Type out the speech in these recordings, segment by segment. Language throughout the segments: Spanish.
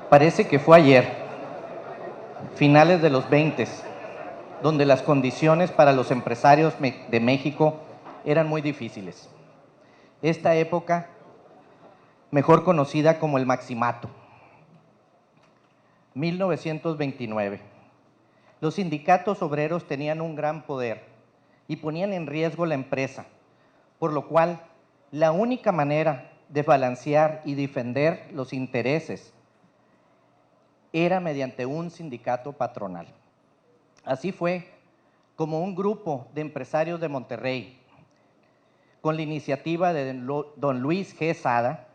Parece que fue ayer, finales de los 20, donde las condiciones para los empresarios de México eran muy difíciles. Esta época, mejor conocida como el Maximato, 1929. Los sindicatos obreros tenían un gran poder y ponían en riesgo la empresa, por lo cual la única manera de balancear y defender los intereses era mediante un sindicato patronal. Así fue como un grupo de empresarios de Monterrey, con la iniciativa de don Luis G. Sada,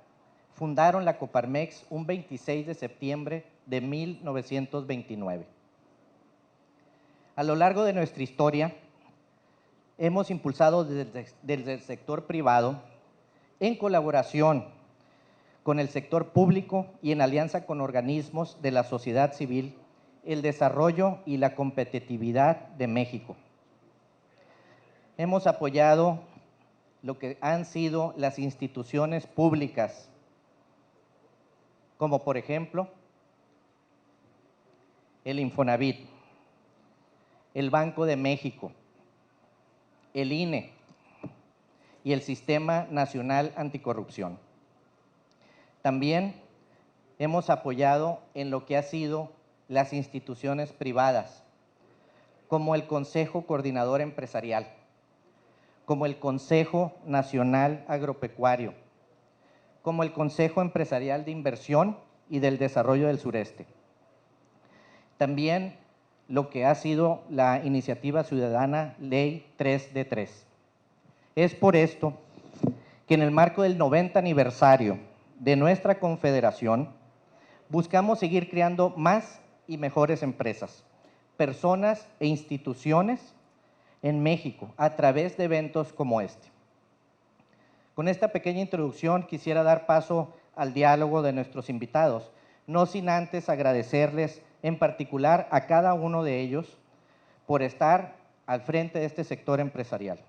fundaron la Coparmex un 26 de septiembre de 1929. A lo largo de nuestra historia, hemos impulsado desde el sector privado, en colaboración con el sector público y en alianza con organismos de la sociedad civil, el desarrollo y la competitividad de México. Hemos apoyado lo que han sido las instituciones públicas, como por ejemplo el Infonavit, el Banco de México, el INE y el Sistema Nacional Anticorrupción. También hemos apoyado en lo que ha sido las instituciones privadas, como el Consejo Coordinador Empresarial, como el Consejo Nacional Agropecuario, como el Consejo Empresarial de Inversión y del Desarrollo del Sureste. También lo que ha sido la iniciativa ciudadana Ley 3 de 3. Es por esto que en el marco del 90 aniversario de nuestra confederación, buscamos seguir creando más y mejores empresas, personas e instituciones en México a través de eventos como este. Con esta pequeña introducción quisiera dar paso al diálogo de nuestros invitados, no sin antes agradecerles en particular a cada uno de ellos por estar al frente de este sector empresarial.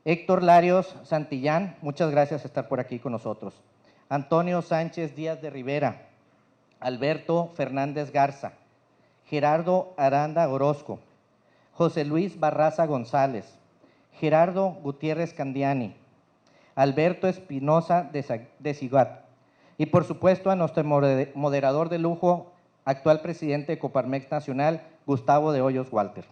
Héctor Larios Santillán, muchas gracias por estar por aquí con nosotros. Antonio Sánchez Díaz de Rivera, Alberto Fernández Garza, Gerardo Aranda Orozco, José Luis Barraza González, Gerardo Gutiérrez Candiani, Alberto Espinosa de Cigat, y por supuesto a nuestro moderador de lujo, actual presidente de Coparmex Nacional, Gustavo de Hoyos Walter.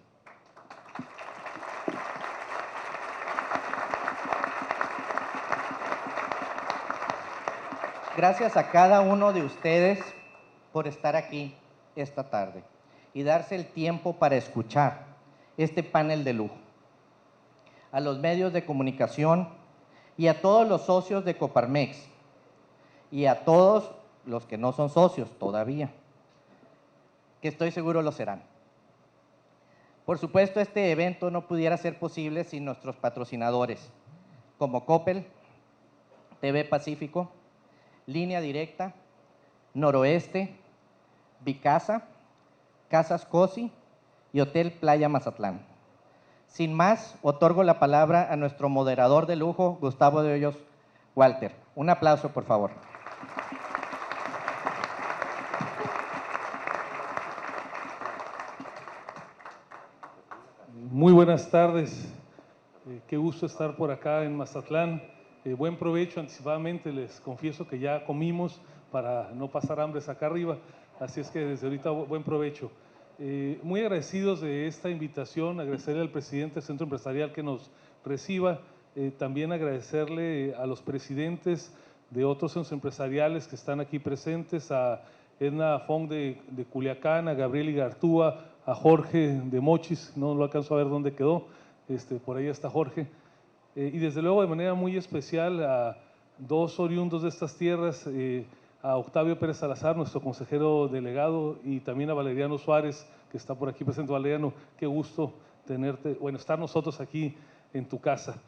Gracias a cada uno de ustedes por estar aquí esta tarde y darse el tiempo para escuchar este panel de lujo. A los medios de comunicación y a todos los socios de Coparmex y a todos los que no son socios todavía, que estoy seguro lo serán. Por supuesto, este evento no pudiera ser posible sin nuestros patrocinadores, como Coppel, TV Pacífico, Línea Directa, Noroeste, Vicasa, Casas Cosi y Hotel Playa Mazatlán. Sin más, otorgo la palabra a nuestro moderador de lujo, Gustavo de Hoyos Walter. Un aplauso, por favor. Muy buenas tardes. Qué gusto estar por acá en Mazatlán. Buen provecho anticipadamente, les confieso que ya comimos para no pasar hambres acá arriba, así es que desde ahorita buen provecho. Muy agradecidos de esta invitación, agradecerle al presidente del Centro Empresarial que nos reciba, también agradecerle a los presidentes de otros centros empresariales que están aquí presentes, a Edna Fong de Culiacán, a Gabriel Igartúa, a Jorge de Mochis, no lo alcanzo a ver dónde quedó, por ahí está Jorge. Y desde luego de manera muy especial a dos oriundos de estas tierras, a Octavio Pérez Salazar, nuestro consejero delegado, y también a Valeriano Suárez, que está por aquí presente. Valeriano, qué gusto tenerte, bueno, estar nosotros aquí en tu casa.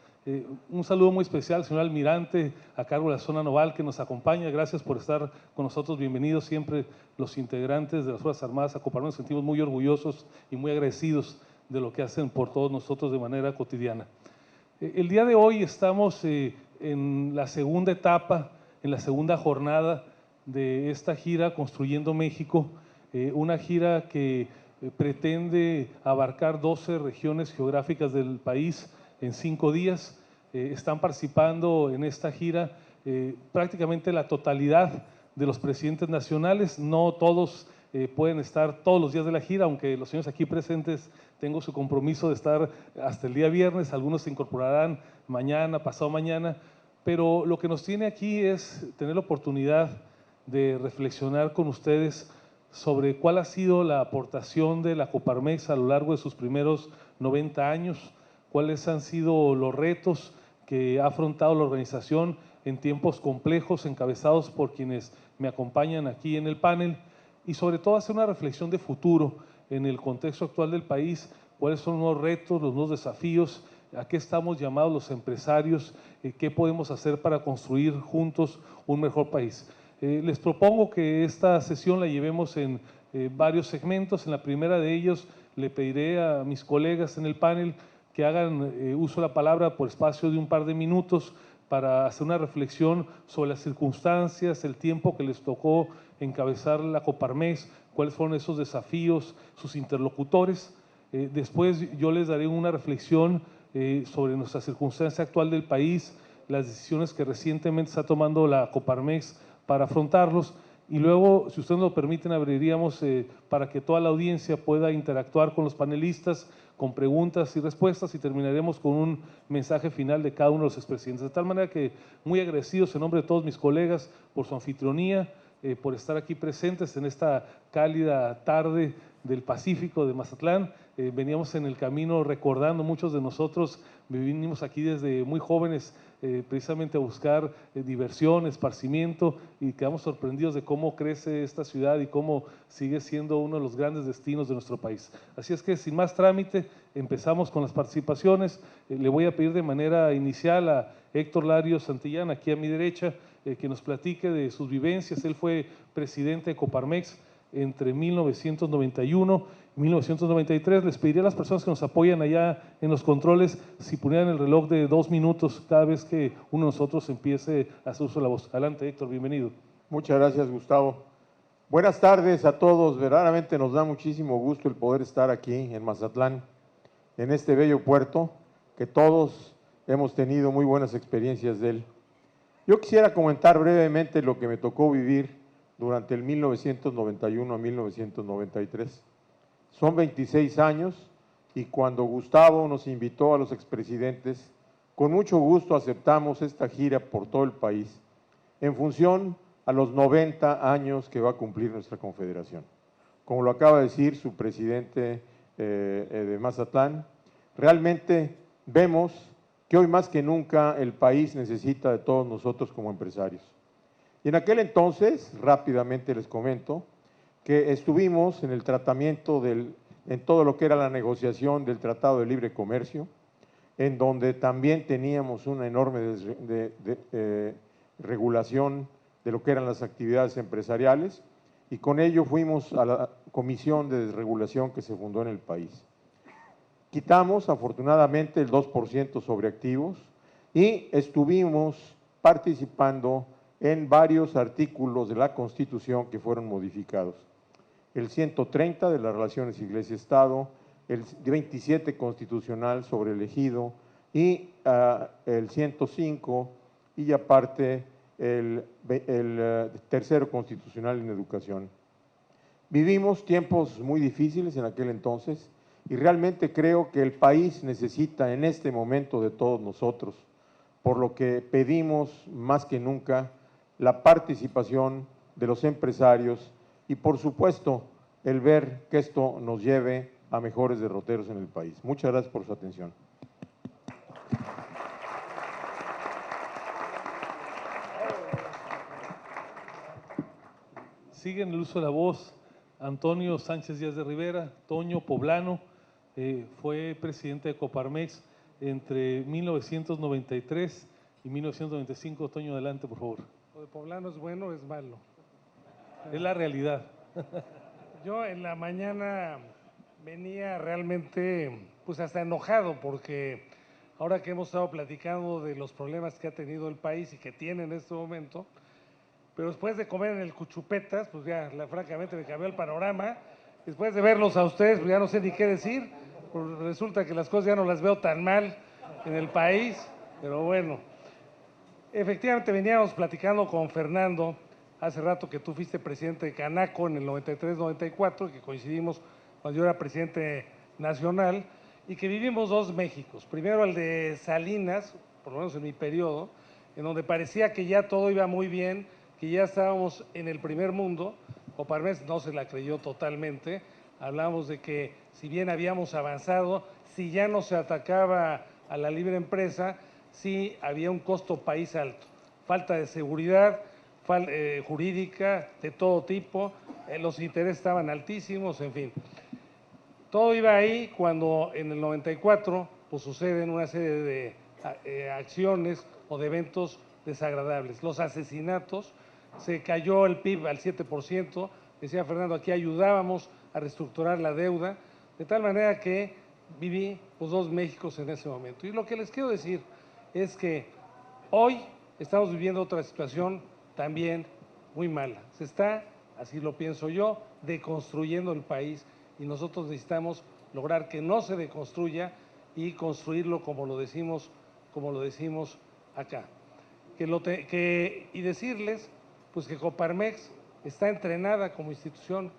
Un saludo muy especial al señor almirante a cargo de la zona naval que nos acompaña. Gracias por estar con nosotros. Bienvenidos siempre los integrantes de las Fuerzas Armadas a Coparmex. Nos sentimos muy orgullosos y muy agradecidos de lo que hacen por todos nosotros de manera cotidiana. El día de hoy estamos en la segunda etapa, en la segunda jornada de esta gira Construyendo México, una gira que pretende abarcar 12 regiones geográficas del país en 5 días. Están participando en esta gira prácticamente la totalidad de los presidentes nacionales. No todos pueden estar todos los días de la gira, aunque los señores aquí presentes tengo su compromiso de estar hasta el día viernes. Algunos se incorporarán mañana, pasado mañana, pero lo que nos tiene aquí es tener la oportunidad de reflexionar con ustedes sobre cuál ha sido la aportación de la Coparmex a lo largo de sus primeros 90 años, cuáles han sido los retos que ha afrontado la organización en tiempos complejos, encabezados por quienes me acompañan aquí en el panel, y sobre todo hacer una reflexión de futuro en el contexto actual del país, cuáles son los retos, los nuevos desafíos, a qué estamos llamados los empresarios, qué podemos hacer para construir juntos un mejor país. Les propongo que esta sesión la llevemos en varios segmentos. En la primera de ellos le pediré a mis colegas en el panel que hagan uso de la palabra por espacio de un par de minutos para hacer una reflexión sobre las circunstancias, el tiempo que les tocó encabezar la Coparmex, cuáles fueron esos desafíos, sus interlocutores. Después yo les daré una reflexión sobre nuestra circunstancia actual del país, las decisiones que recientemente está tomando la Coparmex para afrontarlos, y luego, si ustedes nos lo permiten, abriríamos para que toda la audiencia pueda interactuar con los panelistas, con preguntas y respuestas, y terminaremos con un mensaje final de cada uno de los expresidentes. De tal manera que muy agradecidos en nombre de todos mis colegas por su anfitrionía, por estar aquí presentes en esta cálida tarde del Pacífico de Mazatlán. Veníamos en el camino recordando, muchos de nosotros vinimos aquí desde muy jóvenes precisamente a buscar diversión, esparcimiento, y quedamos sorprendidos de cómo crece esta ciudad y cómo sigue siendo uno de los grandes destinos de nuestro país. Así es que sin más trámite, empezamos con las participaciones. Le voy a pedir de manera inicial a Héctor Larios Santillán, aquí a mi derecha, que nos platique de sus vivencias. Él fue presidente de Coparmex entre 1991 y 1993. Les pediría a las personas que nos apoyan allá en los controles si ponieran el reloj de 2 minutos cada vez que uno de nosotros empiece a hacer uso de la voz. Adelante, Héctor, bienvenido. Muchas gracias, Gustavo. Buenas tardes a todos. Verdaderamente nos da muchísimo gusto el poder estar aquí en Mazatlán, en este bello puerto, que todos hemos tenido muy buenas experiencias de él. Yo quisiera comentar brevemente lo que me tocó vivir durante el 1991 a 1993. Son 26 años, y cuando Gustavo nos invitó a los expresidentes, con mucho gusto aceptamos esta gira por todo el país, en función a los 90 años que va a cumplir nuestra confederación. Como lo acaba de decir su presidente de Mazatlán, realmente vemos que hoy más que nunca el país necesita de todos nosotros como empresarios. Y en aquel entonces, rápidamente les comento, que estuvimos en el tratamiento en todo lo que era la negociación del Tratado de Libre Comercio, en donde también teníamos una enorme regulación de lo que eran las actividades empresariales, y con ello fuimos a la Comisión de Desregulación que se fundó en el país. Quitamos afortunadamente el 2% sobre activos y estuvimos participando en varios artículos de la Constitución que fueron modificados. El 130 de las relaciones Iglesia-Estado, el 27 constitucional sobre el ejido y el 105, y aparte el tercero constitucional en educación. Vivimos tiempos muy difíciles en aquel entonces, y realmente creo que el país necesita en este momento de todos nosotros, por lo que pedimos más que nunca la participación de los empresarios y, por supuesto, el ver que esto nos lleve a mejores derroteros en el país. Muchas gracias por su atención. Sigue en el uso de la voz Antonio Sánchez Díaz de Rivera, Toño Poblano, fue presidente de Coparmex entre 1993 y 1995. Toño, adelante, por favor. Lo de Poblano es bueno o es malo. Es la realidad. Yo en la mañana venía realmente, pues hasta enojado, porque ahora que hemos estado platicando de los problemas que ha tenido el país y que tiene en este momento, pero después de comer en el Cuchupetas, pues ya francamente me cambió el panorama. Después de verlos a ustedes, pues ya no sé ni qué decir, pues resulta que las cosas ya no las veo tan mal en el país, pero bueno. Efectivamente veníamos platicando con Fernando hace rato que tú fuiste presidente de Canaco en el 93-94, que coincidimos cuando yo era presidente nacional, y que vivimos dos Méxicos. Primero el de Salinas, por lo menos en mi periodo, en donde parecía que ya todo iba muy bien, que ya estábamos en el primer mundo. Coparmex no se la creyó totalmente. Hablamos de que si bien habíamos avanzado, si ya no se atacaba a la libre empresa, sí había un costo país alto. Falta de seguridad jurídica de todo tipo, los intereses estaban altísimos, en fin. Todo iba ahí cuando en el 94 pues suceden una serie de acciones o de eventos desagradables. Los asesinatos, se cayó el PIB al 7%, decía Fernando, aquí ayudábamos a reestructurar la deuda, de tal manera que viví pues, dos Méxicos en ese momento. Y lo que les quiero decir es que hoy estamos viviendo otra situación también muy mala. Se está, así lo pienso yo, deconstruyendo el país y nosotros necesitamos lograr que no se deconstruya y construirlo como lo decimos acá. Y decirles pues que Coparmex está entrenada como institución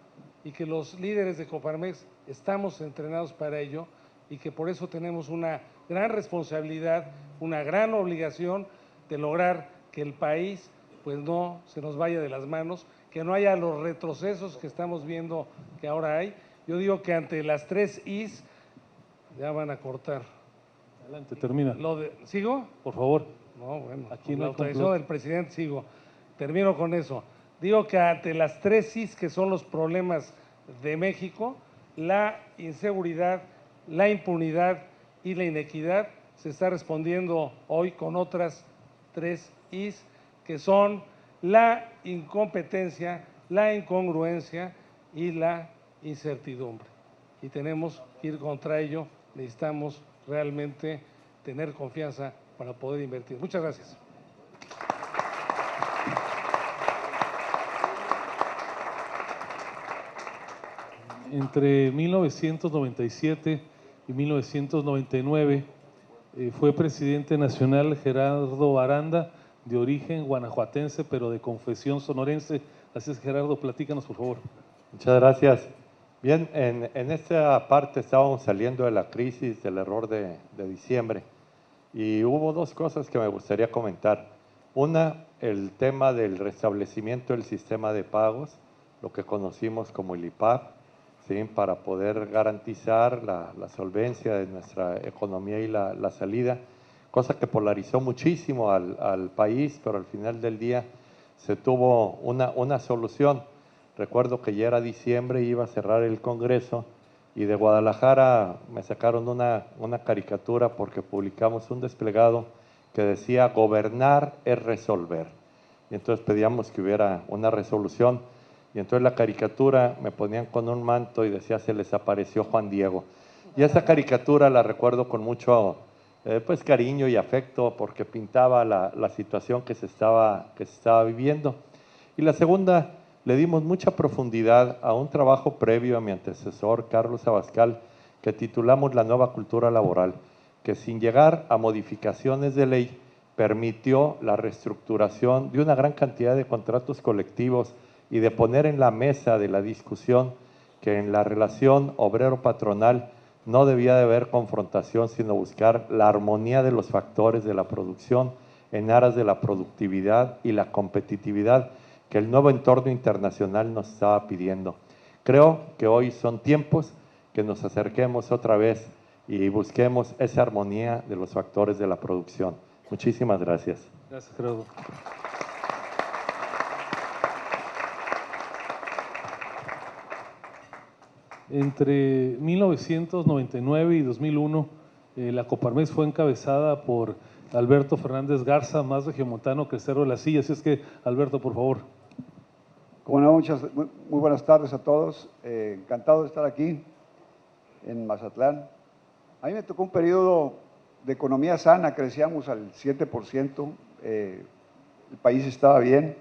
y que los líderes de Coparmex estamos entrenados para ello y que por eso tenemos una gran responsabilidad, una gran obligación de lograr que el país pues no se nos vaya de las manos, que no haya los retrocesos que estamos viendo que ahora hay. Yo digo que ante las 3 Is, ya van a cortar. Adelante, termina. ¿Sigo? Por favor. No, bueno, aquí con no la hay autorización complot. del presidente sigo. Termino con eso. Digo que ante las 3 Is que son los problemas de México, la inseguridad, la impunidad y la inequidad, se está respondiendo hoy con otras 3 Is que son la incompetencia, la incongruencia y la incertidumbre. Y tenemos que ir contra ello, necesitamos realmente tener confianza para poder invertir. Muchas gracias. Entre 1997 y 1999 fue presidente nacional Gerardo Aranda, de origen guanajuatense, pero de confesión sonorense. Así es, Gerardo, platícanos, por favor. Muchas gracias. Bien, en esta parte estábamos saliendo de la crisis, del error de diciembre, y hubo dos cosas que me gustaría comentar. Una, el tema del restablecimiento del sistema de pagos, lo que conocimos como el IPAP, ¿sí? Para poder garantizar la solvencia de nuestra economía y la salida, cosa que polarizó muchísimo al país, pero al final del día se tuvo una solución. Recuerdo que ya era diciembre, iba a cerrar el Congreso y de Guadalajara me sacaron una caricatura porque publicamos un desplegado que decía gobernar es resolver. Y entonces pedíamos que hubiera una resolución y entonces la caricatura me ponían con un manto y decía se les apareció Juan Diego. Y esa caricatura la recuerdo con mucho pues cariño y afecto porque pintaba la situación que se estaba viviendo. Y la segunda, le dimos mucha profundidad a un trabajo previo a mi antecesor, Carlos Abascal, que titulamos La nueva cultura laboral, que sin llegar a modificaciones de ley, permitió la reestructuración de una gran cantidad de contratos colectivos y de poner en la mesa de la discusión que en la relación obrero-patronal no debía de haber confrontación, sino buscar la armonía de los factores de la producción en aras de la productividad y la competitividad que el nuevo entorno internacional nos estaba pidiendo. Creo que hoy son tiempos que nos acerquemos otra vez y busquemos esa armonía de los factores de la producción. Muchísimas gracias. Gracias, Gerardo. Entre 1999 y 2001, la Coparmex fue encabezada por Alberto Fernández Garza, más regiomontano que el Cerro de la Silla. Así es que, Alberto, por favor. Como no, muy buenas tardes a todos. Encantado de estar aquí en Mazatlán. A mí me tocó un periodo de economía sana, crecíamos al 7%, el país estaba bien.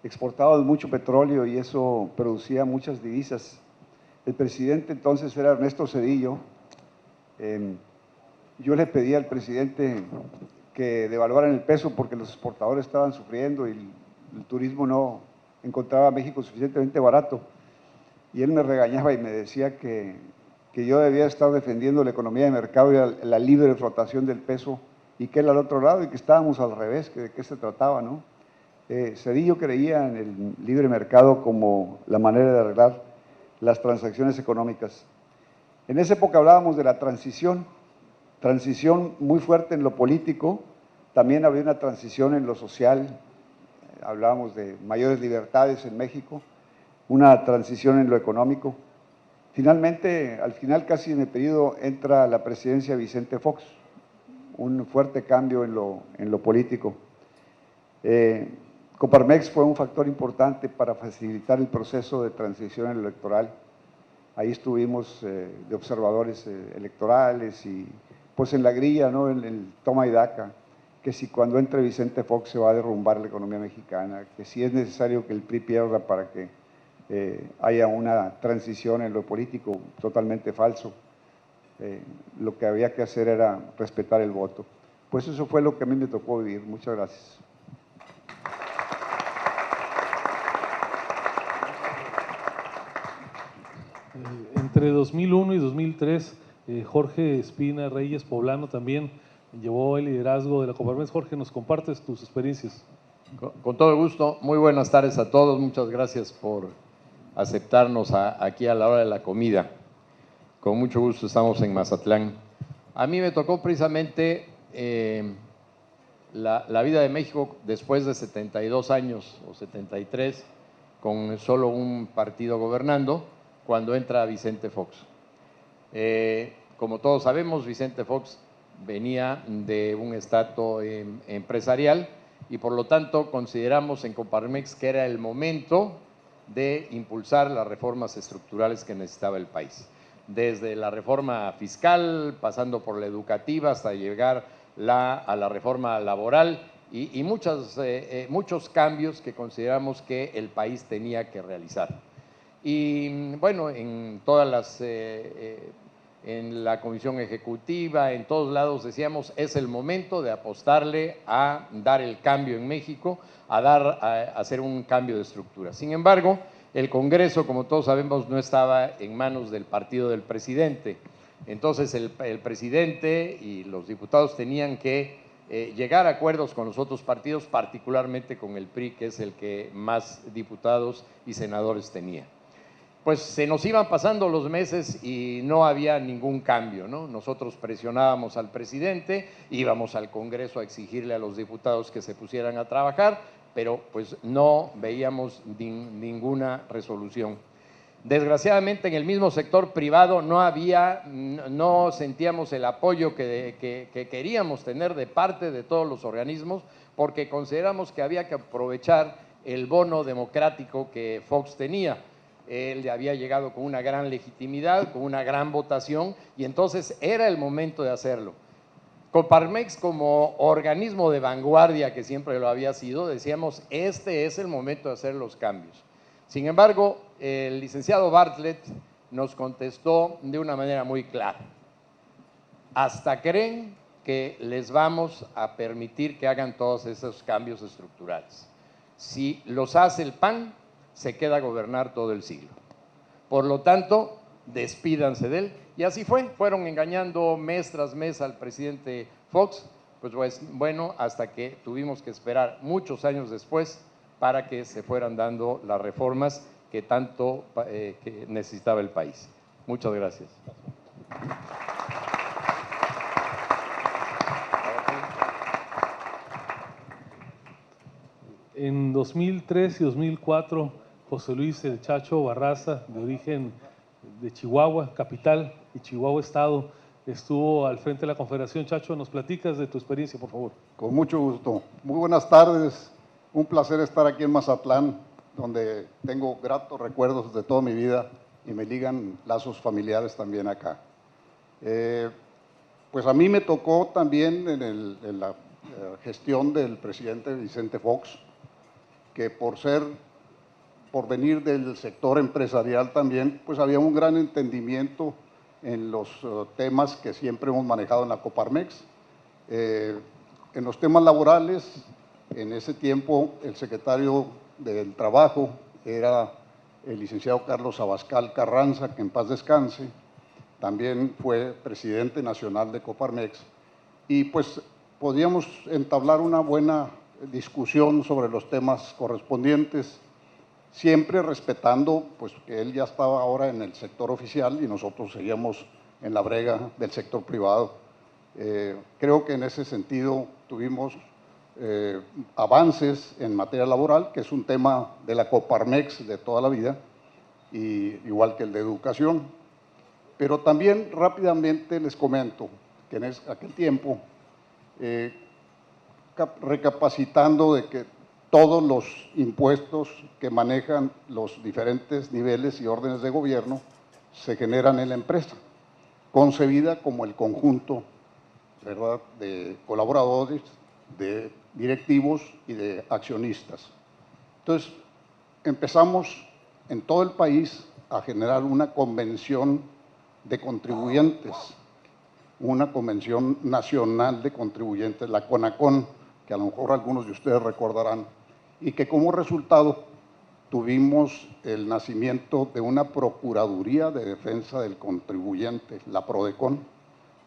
exportábamos mucho petróleo y eso producía muchas divisas. El presidente entonces era Ernesto Zedillo. Yo le pedí al presidente que devaluaran el peso porque los exportadores estaban sufriendo y el turismo no encontraba a México suficientemente barato. Y él me regañaba y me decía que yo debía estar defendiendo la economía de mercado y la libre flotación del peso, y que él al otro lado, y que estábamos al revés, que de qué se trataba, ¿no? Zedillo creía en el libre mercado como la manera de arreglar las transacciones económicas. En esa época hablábamos de la transición muy fuerte en lo político, también había una transición en lo social, hablábamos de mayores libertades en México, una transición en lo económico. Finalmente, al final casi en el periodo entra la presidencia de Vicente Fox, un fuerte cambio en lo político. Coparmex fue un factor importante para facilitar el proceso de transición electoral. Ahí estuvimos de observadores electorales y pues en la grilla, ¿no? En el toma y daca, que si cuando entre Vicente Fox se va a derrumbar la economía mexicana, que si es necesario que el PRI pierda para que haya una transición en lo político, totalmente falso. Lo que había que hacer era respetar el voto. Pues eso fue lo que a mí me tocó vivir. Muchas gracias. Entre 2001 y 2003, Jorge Espina Reyes Poblano también llevó el liderazgo de la Coparmex. Jorge, ¿nos compartes tus experiencias? Con todo gusto. Muy buenas tardes a todos. Muchas gracias por aceptarnos aquí a la hora de la comida. Con mucho gusto estamos en Mazatlán. A mí me tocó precisamente la vida de México después de 72 años o 73, con solo un partido gobernando, cuando entra Vicente Fox. Como todos sabemos, Vicente Fox venía de un estrato empresarial y por lo tanto consideramos en Coparmex que era el momento de impulsar las reformas estructurales que necesitaba el país. Desde la reforma fiscal, pasando por la educativa, hasta llegar a la reforma laboral y muchos cambios que consideramos que el país tenía que realizar. Y bueno, en todas las, en la comisión ejecutiva, en todos lados decíamos, es el momento de apostarle a dar el cambio en México, a hacer un cambio de estructura. Sin embargo, el Congreso, como todos sabemos, no estaba en manos del partido del presidente. Entonces el presidente y los diputados tenían que llegar a acuerdos con los otros partidos, particularmente con el PRI, que es el que más diputados y senadores tenía. Pues se nos iban pasando los meses y no había ningún cambio, ¿no? Nosotros presionábamos al presidente, íbamos al Congreso a exigirle a los diputados que se pusieran a trabajar, pero pues no veíamos ninguna resolución. Desgraciadamente en el mismo sector privado no sentíamos el apoyo que queríamos tener de parte de todos los organismos, porque consideramos que había que aprovechar el bono democrático que Fox tenía. Él había llegado con una gran legitimidad, con una gran votación, y entonces era el momento de hacerlo. Coparmex, como organismo de vanguardia que siempre lo había sido, decíamos, este es el momento de hacer los cambios. Sin embargo, el licenciado Bartlett nos contestó de una manera muy clara. Hasta creen que les vamos a permitir que hagan todos esos cambios estructurales. Si los hace el PAN, se queda a gobernar todo el siglo. Por lo tanto, despídanse de él. Y así fueron engañando mes tras mes al presidente Fox, pues bueno, hasta que tuvimos que esperar muchos años después para que se fueran dando las reformas que tanto que necesitaba el país. Muchas gracias. En 2003 y 2004, José Luis El Chacho Barraza, de origen de Chihuahua, capital, y Chihuahua Estado, estuvo al frente de la Confederación. Chacho, ¿nos platicas de tu experiencia, por favor? Con mucho gusto. Muy buenas tardes. Un placer estar aquí en Mazatlán, donde tengo gratos recuerdos de toda mi vida y me ligan lazos familiares también acá. Pues a mí me tocó también en la gestión del presidente Vicente Fox, que por venir del sector empresarial también, pues había un gran entendimiento en los temas que siempre hemos manejado en la Coparmex. En los temas laborales, en ese tiempo el secretario del Trabajo era el licenciado Carlos Abascal Carranza, que en paz descanse, también fue presidente nacional de Coparmex, y pues podíamos entablar una buena discusión sobre los temas correspondientes, siempre respetando pues que él ya estaba ahora en el sector oficial y nosotros seguíamos en la brega del sector privado. Creo que en ese sentido tuvimos avances en materia laboral, que es un tema de la Coparmex de toda la vida, y igual que el de educación. Pero también rápidamente les comento que en aquel tiempo, recapacitando de que todos los impuestos que manejan los diferentes niveles y órdenes de gobierno se generan en la empresa, concebida como el conjunto, ¿verdad?, de colaboradores, de directivos y de accionistas. Entonces, empezamos en todo el país a generar una convención de contribuyentes, una convención nacional de contribuyentes, la CONACON, que a lo mejor algunos de ustedes recordarán, y que como resultado tuvimos el nacimiento de una Procuraduría de Defensa del Contribuyente, la PRODECON,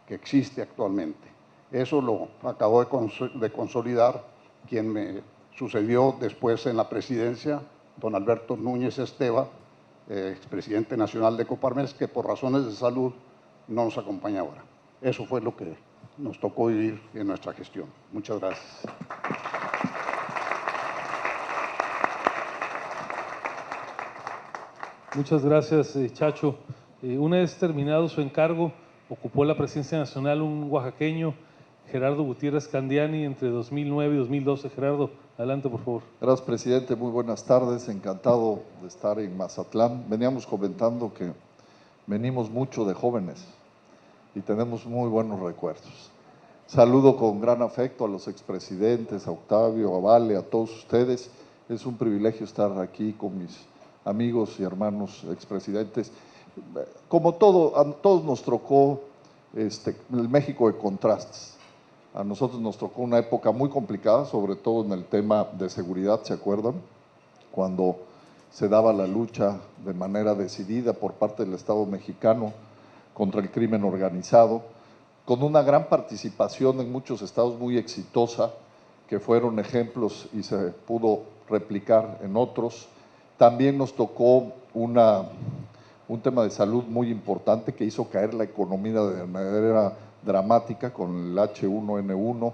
que existe actualmente. Eso lo acabó de consolidar quien me sucedió después en la presidencia, don Alberto Núñez Esteva, expresidente nacional de Coparmex, que por razones de salud no nos acompaña ahora. Eso fue lo que nos tocó vivir en nuestra gestión. Muchas gracias. Muchas gracias, Chacho. Una vez terminado su encargo, ocupó la presidencia nacional un oaxaqueño, Gerardo Gutiérrez Candiani, entre 2009 y 2012. Gerardo, adelante, por favor. Gracias, presidente. Muy buenas tardes. Encantado de estar en Mazatlán. Veníamos comentando que venimos mucho de jóvenes y tenemos muy buenos recuerdos. Saludo con gran afecto a los expresidentes, a Octavio, a Vale, a todos ustedes. Es un privilegio estar aquí con mis amigos y hermanos expresidentes. Como a todos nos tocó el México de contrastes. A nosotros nos tocó una época muy complicada, sobre todo en el tema de seguridad, ¿se acuerdan? Cuando se daba la lucha de manera decidida por parte del Estado mexicano contra el crimen organizado, con una gran participación en muchos estados muy exitosa, que fueron ejemplos y se pudo replicar en otros. También nos tocó un tema de salud muy importante que hizo caer la economía de manera dramática con el H1N1.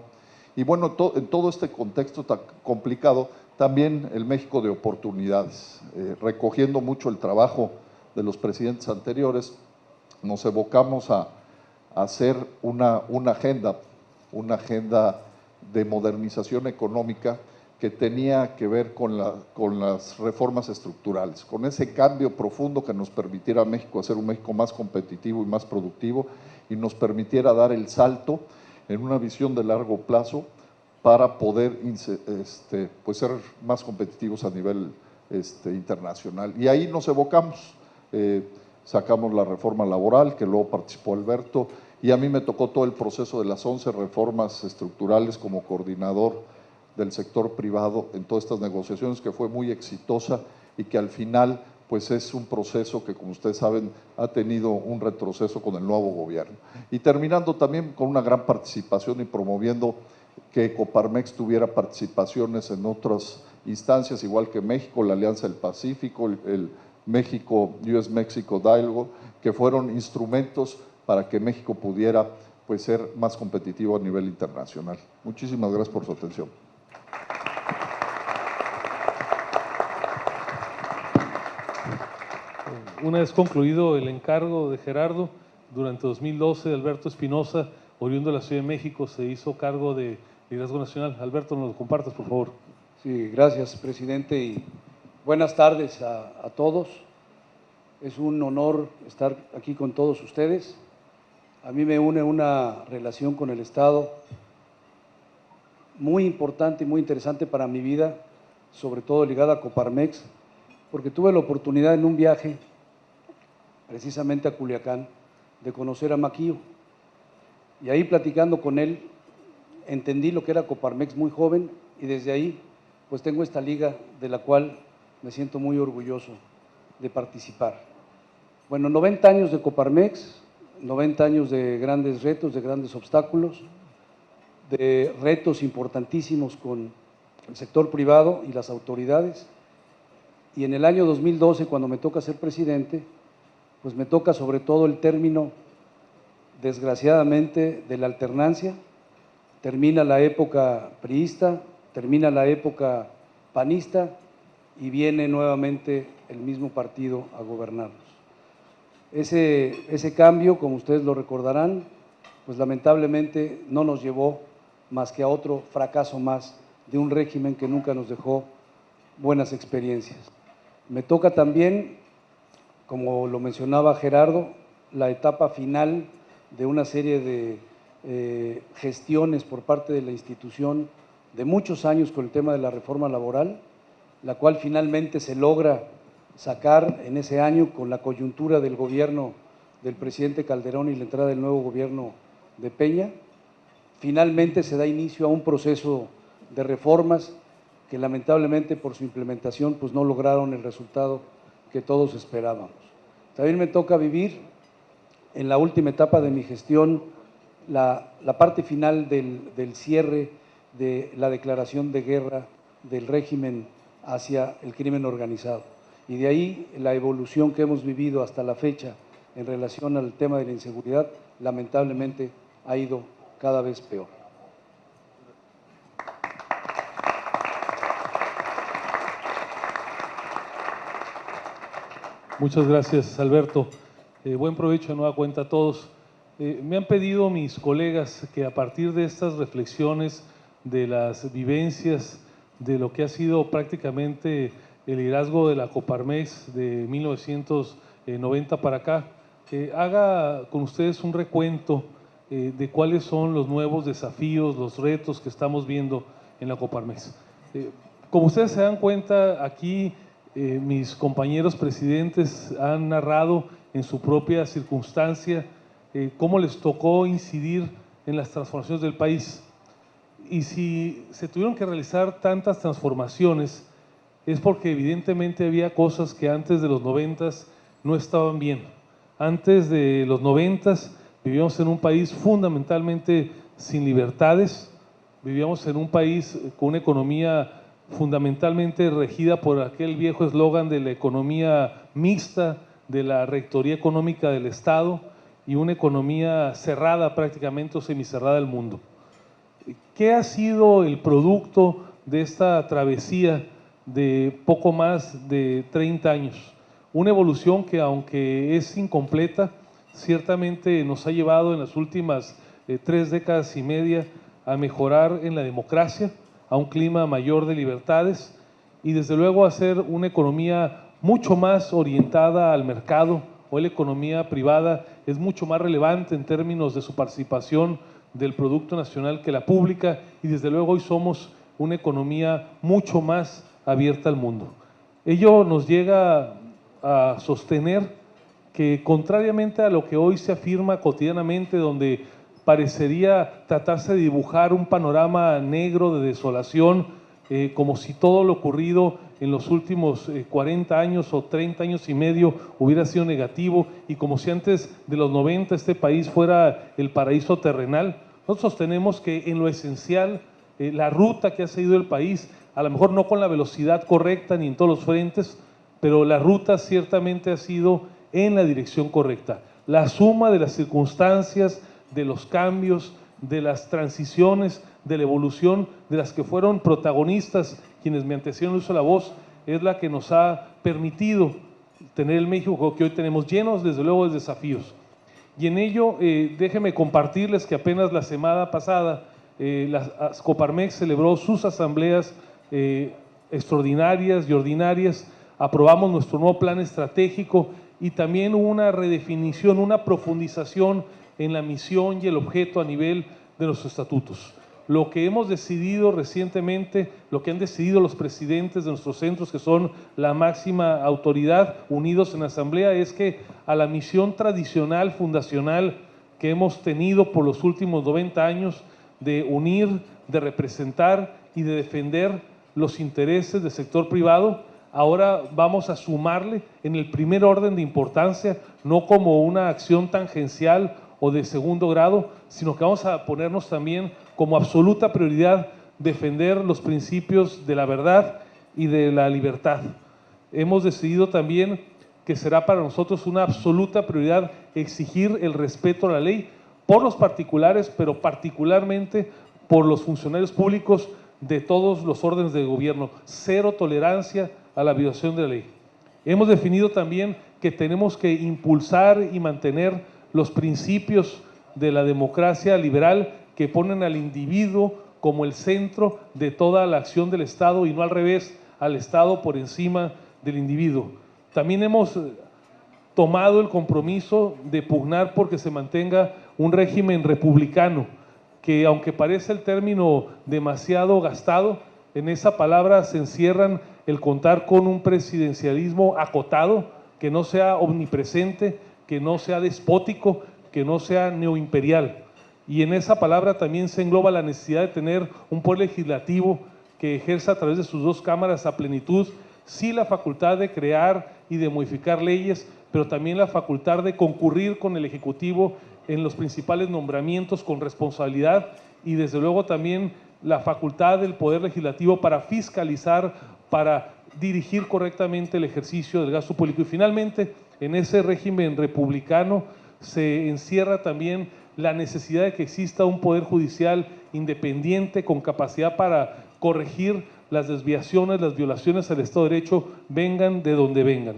Y bueno, en todo este contexto tan complicado, también el México de oportunidades, recogiendo mucho el trabajo de los presidentes anteriores, nos evocamos a hacer una agenda de modernización económica que tenía que ver con las reformas estructurales, con ese cambio profundo que nos permitiera a México hacer un México más competitivo y más productivo y nos permitiera dar el salto en una visión de largo plazo para poder pues ser más competitivos a nivel internacional. Y ahí nos evocamos, sacamos la reforma laboral, que luego participó Alberto, y a mí me tocó todo el proceso de las 11 reformas estructurales como coordinador del sector privado en todas estas negociaciones, que fue muy exitosa y que al final pues es un proceso que, como ustedes saben, ha tenido un retroceso con el nuevo gobierno. Y terminando también con una gran participación y promoviendo que Coparmex tuviera participaciones en otras instancias, igual que México, la Alianza del Pacífico, el México, US-Mexico Dialogue, que fueron instrumentos para que México pudiera pues ser más competitivo a nivel internacional. Muchísimas gracias por su atención. Una vez concluido el encargo de Gerardo, durante 2012 Alberto Espinosa, oriundo de la Ciudad de México, se hizo cargo de liderazgo nacional. Alberto, nos lo compartas, por favor. Sí, gracias, presidente, y buenas tardes a todos. Es un honor estar aquí con todos ustedes. A mí me une una relación con el Estado muy importante y muy interesante para mi vida, sobre todo ligada a Coparmex, porque tuve la oportunidad en un viaje, precisamente a Culiacán, de conocer a Maquío. Y ahí platicando con él, entendí lo que era Coparmex muy joven y desde ahí pues tengo esta liga de la cual me siento muy orgulloso de participar. Bueno, 90 años de Coparmex, 90 años de grandes retos, de grandes obstáculos, de retos importantísimos con el sector privado y las autoridades. Y en el año 2012, cuando me toca ser presidente, pues me toca sobre todo el término, desgraciadamente, de la alternancia. Termina la época priista, termina la época panista y viene nuevamente el mismo partido a gobernarnos. Ese cambio, como ustedes lo recordarán, pues lamentablemente no nos llevó más que a otro fracaso más de un régimen que nunca nos dejó buenas experiencias. Me toca también, como lo mencionaba Gerardo, la etapa final de una serie de gestiones por parte de la institución de muchos años con el tema de la reforma laboral, la cual finalmente se logra sacar en ese año con la coyuntura del gobierno del presidente Calderón y la entrada del nuevo gobierno de Peña. Finalmente se da inicio a un proceso de reformas que lamentablemente por su implementación pues no lograron el resultado que todos esperábamos. También me toca vivir en la última etapa de mi gestión la parte final del cierre de la declaración de guerra del régimen hacia el crimen organizado. Y de ahí la evolución que hemos vivido hasta la fecha en relación al tema de la inseguridad, lamentablemente ha ido cada vez peor. Muchas gracias, Alberto. Buen provecho de nueva cuenta a todos. Me han pedido mis colegas que a partir de estas reflexiones, de las vivencias, de lo que ha sido prácticamente el liderazgo de la Coparmex de 1990 para acá, haga con ustedes un recuento de cuáles son los nuevos desafíos, los retos que estamos viendo en la Coparmex. Como ustedes se dan cuenta, aquí mis compañeros presidentes han narrado en su propia circunstancia cómo les tocó incidir en las transformaciones del país. Y si se tuvieron que realizar tantas transformaciones, es porque evidentemente había cosas que antes de los 90s no estaban bien. Antes de los 90s vivíamos en un país fundamentalmente sin libertades, vivíamos en un país con una economía fundamentalmente regida por aquel viejo eslogan de la economía mixta, de la rectoría económica del Estado y una economía cerrada prácticamente o semicerrada del mundo. ¿Qué ha sido el producto de esta travesía de poco más de 30 años? Una evolución que, aunque es incompleta, ciertamente nos ha llevado en las últimas 3 décadas y media a mejorar en la democracia, a un clima mayor de libertades y desde luego a ser una economía mucho más orientada al mercado. Hoy la economía privada es mucho más relevante en términos de su participación del Producto Nacional que la pública y desde luego hoy somos una economía mucho más abierta al mundo. Ello nos llega a sostener que, contrariamente a lo que hoy se afirma cotidianamente, donde parecería tratarse de dibujar un panorama negro de desolación, como si todo lo ocurrido en los últimos 40 años o 30 años y medio hubiera sido negativo y como si antes de los 90 este país fuera el paraíso terrenal. Nosotros sostenemos que en lo esencial la ruta que ha seguido el país, a lo mejor no con la velocidad correcta ni en todos los frentes, pero la ruta ciertamente ha sido en la dirección correcta. La suma de las circunstancias, de los cambios, de las transiciones, de la evolución, de las que fueron protagonistas quienes me antecedieron el uso de la voz, es la que nos ha permitido tener el México que hoy tenemos, llenos desde luego de desafíos. Y en ello, déjenme compartirles que apenas la semana pasada la Coparmex celebró sus asambleas extraordinarias y ordinarias, aprobamos nuestro nuevo plan estratégico y también hubo una redefinición, una profundización en la misión y el objeto a nivel de nuestros estatutos. lo que hemos decidido recientemente, lo que han decidido los presidentes de nuestros centros, que son la máxima autoridad, unidos en asamblea, es que a la misión tradicional, fundacional, que hemos tenido por los últimos 90 años, de unir, de representar y de defender los intereses del sector privado, ahora vamos a sumarle en el primer orden de importancia, no como una acción tangencial o de segundo grado, sino que vamos a ponernos también como absoluta prioridad defender los principios de la verdad y de la libertad. Hemos decidido también que será para nosotros una absoluta prioridad exigir el respeto a la ley por los particulares, pero particularmente por los funcionarios públicos de todos los órdenes de gobierno. Cero tolerancia a la violación de la ley. Hemos definido también que tenemos que impulsar y mantener los principios de la democracia liberal que ponen al individuo como el centro de toda la acción del Estado y no al revés, al Estado por encima del individuo. También hemos tomado el compromiso de pugnar porque se mantenga un régimen republicano, que aunque parece el término demasiado gastado, en esa palabra se encierran el contar con un presidencialismo acotado, que no sea omnipresente, que no sea despótico, que no sea neoimperial. Y en esa palabra también se engloba la necesidad de tener un poder legislativo que ejerza a través de sus dos cámaras a plenitud, sí la facultad de crear y de modificar leyes, pero también la facultad de concurrir con el Ejecutivo en los principales nombramientos con responsabilidad y desde luego también la facultad del Poder Legislativo para fiscalizar, para dirigir correctamente el ejercicio del gasto público. Y finalmente, en ese régimen republicano se encierra también la necesidad de que exista un Poder Judicial independiente con capacidad para corregir las desviaciones, las violaciones al Estado de Derecho, vengan de donde vengan.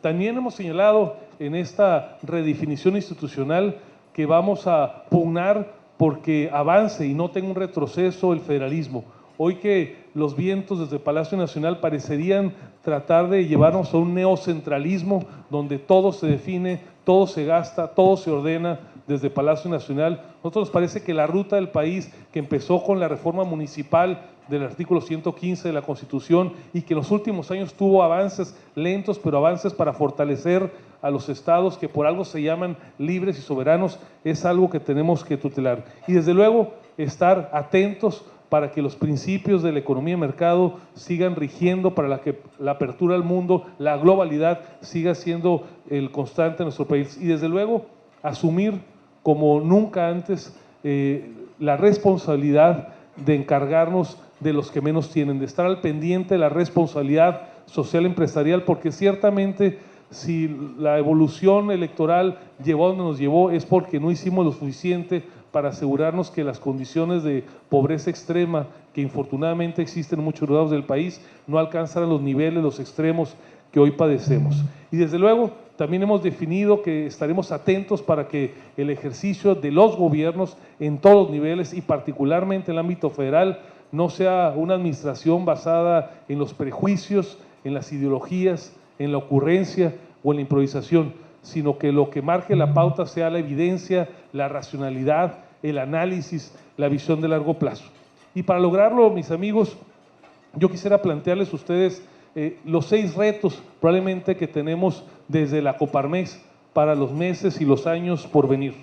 También hemos señalado en esta redefinición institucional que vamos a pugnar porque avance y no tenga un retroceso el federalismo. Hoy que los vientos desde Palacio Nacional parecerían tratar de llevarnos a un neocentralismo donde todo se define, todo se gasta, todo se ordena desde Palacio Nacional. A nosotros nos parece que la ruta del país, que empezó con la reforma municipal del artículo 115 de la Constitución y que en los últimos años tuvo avances lentos, pero avances para fortalecer a los estados que por algo se llaman libres y soberanos, es algo que tenemos que tutelar. Y desde luego estar atentos para que los principios de la economía de mercado sigan rigiendo, para que la apertura al mundo, la globalidad siga siendo el constante en nuestro país. Y desde luego asumir como nunca antes la responsabilidad de encargarnos de los que menos tienen, de estar al pendiente de la responsabilidad social empresarial, porque ciertamente si la evolución electoral llevó a donde nos llevó es porque no hicimos lo suficiente para asegurarnos que las condiciones de pobreza extrema que infortunadamente existen en muchos lados del país no alcanzaran los niveles, los extremos que hoy padecemos. Y desde luego también hemos definido que estaremos atentos para que el ejercicio de los gobiernos en todos los niveles y particularmente en el ámbito federal no sea una administración basada en los prejuicios, en las ideologías, en la ocurrencia o en la improvisación, sino que lo que marque la pauta sea la evidencia, la racionalidad, el análisis, la visión de largo plazo. Y para lograrlo, mis amigos, yo quisiera plantearles a ustedes los 6 retos probablemente que tenemos desde la Coparmex para los meses y los años por venir.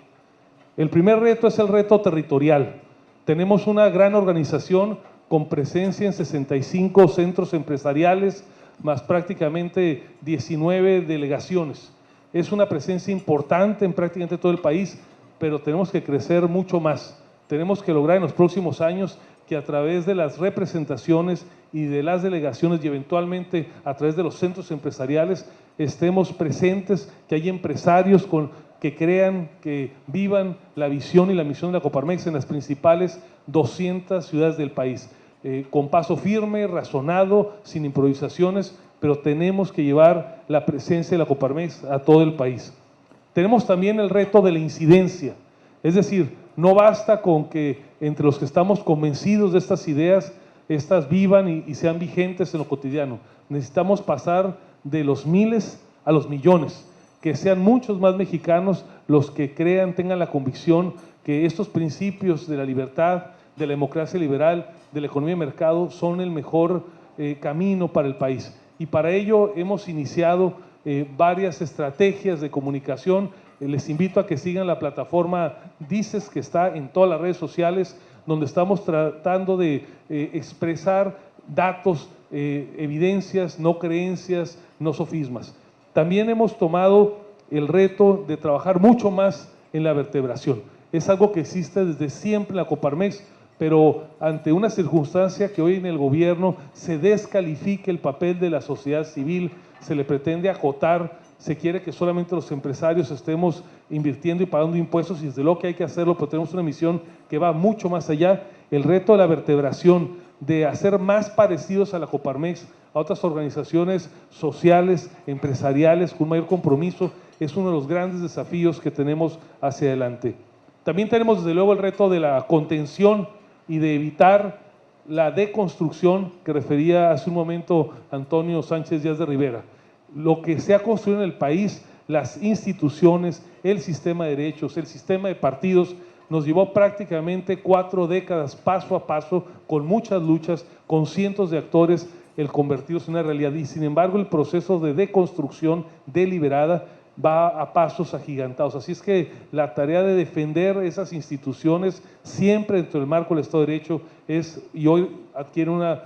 El primer reto es el reto territorial. Tenemos una gran organización con presencia en 65 centros empresariales, más prácticamente 19 delegaciones. Es una presencia importante en prácticamente todo el país, pero tenemos que crecer mucho más. Tenemos que lograr en los próximos años que a través de las representaciones y de las delegaciones y eventualmente a través de los centros empresariales estemos presentes, que haya empresarios que crean, que vivan la visión y la misión de la Coparmex en las principales 200 ciudades del país. Con paso firme, razonado, sin improvisaciones, pero tenemos que llevar la presencia de la Coparmex a todo el país. Tenemos también el reto de la incidencia, es decir, no basta con que entre los que estamos convencidos de estas ideas, estas vivan y sean vigentes en lo cotidiano. Necesitamos pasar de los miles a los millones, que sean muchos más mexicanos los que crean, tengan la convicción que estos principios de la libertad, de la democracia liberal, de la economía de mercado, son el mejor camino para el país. Y para ello hemos iniciado varias estrategias de comunicación. Les invito a que sigan la plataforma Dices, que está en todas las redes sociales, donde estamos tratando de expresar datos, evidencias, no creencias, no sofismas. También hemos tomado el reto de trabajar mucho más en la vertebración. Es algo que existe desde siempre en la Coparmex, pero ante una circunstancia que hoy en el gobierno se descalifique el papel de la sociedad civil, se le pretende acotar, se quiere que solamente los empresarios estemos invirtiendo y pagando impuestos, y desde luego que hay que hacerlo, pero tenemos una misión que va mucho más allá. El reto de la vertebración, de hacer más parecidos a la Coparmex, a otras organizaciones sociales, empresariales, con mayor compromiso, es uno de los grandes desafíos que tenemos hacia adelante. También tenemos desde luego el reto de la contención y de evitar la deconstrucción que refería hace un momento Antonio Sánchez Díaz de Rivera. Lo que se ha construido en el país, las instituciones, el sistema de derechos, el sistema de partidos, nos llevó prácticamente 4 décadas paso a paso, con muchas luchas, con cientos de actores, el convertirlos en una realidad. Y sin embargo el proceso de deconstrucción deliberada va a pasos agigantados. Así es que la tarea de defender esas instituciones siempre dentro del marco del Estado de Derecho es, y hoy adquiere una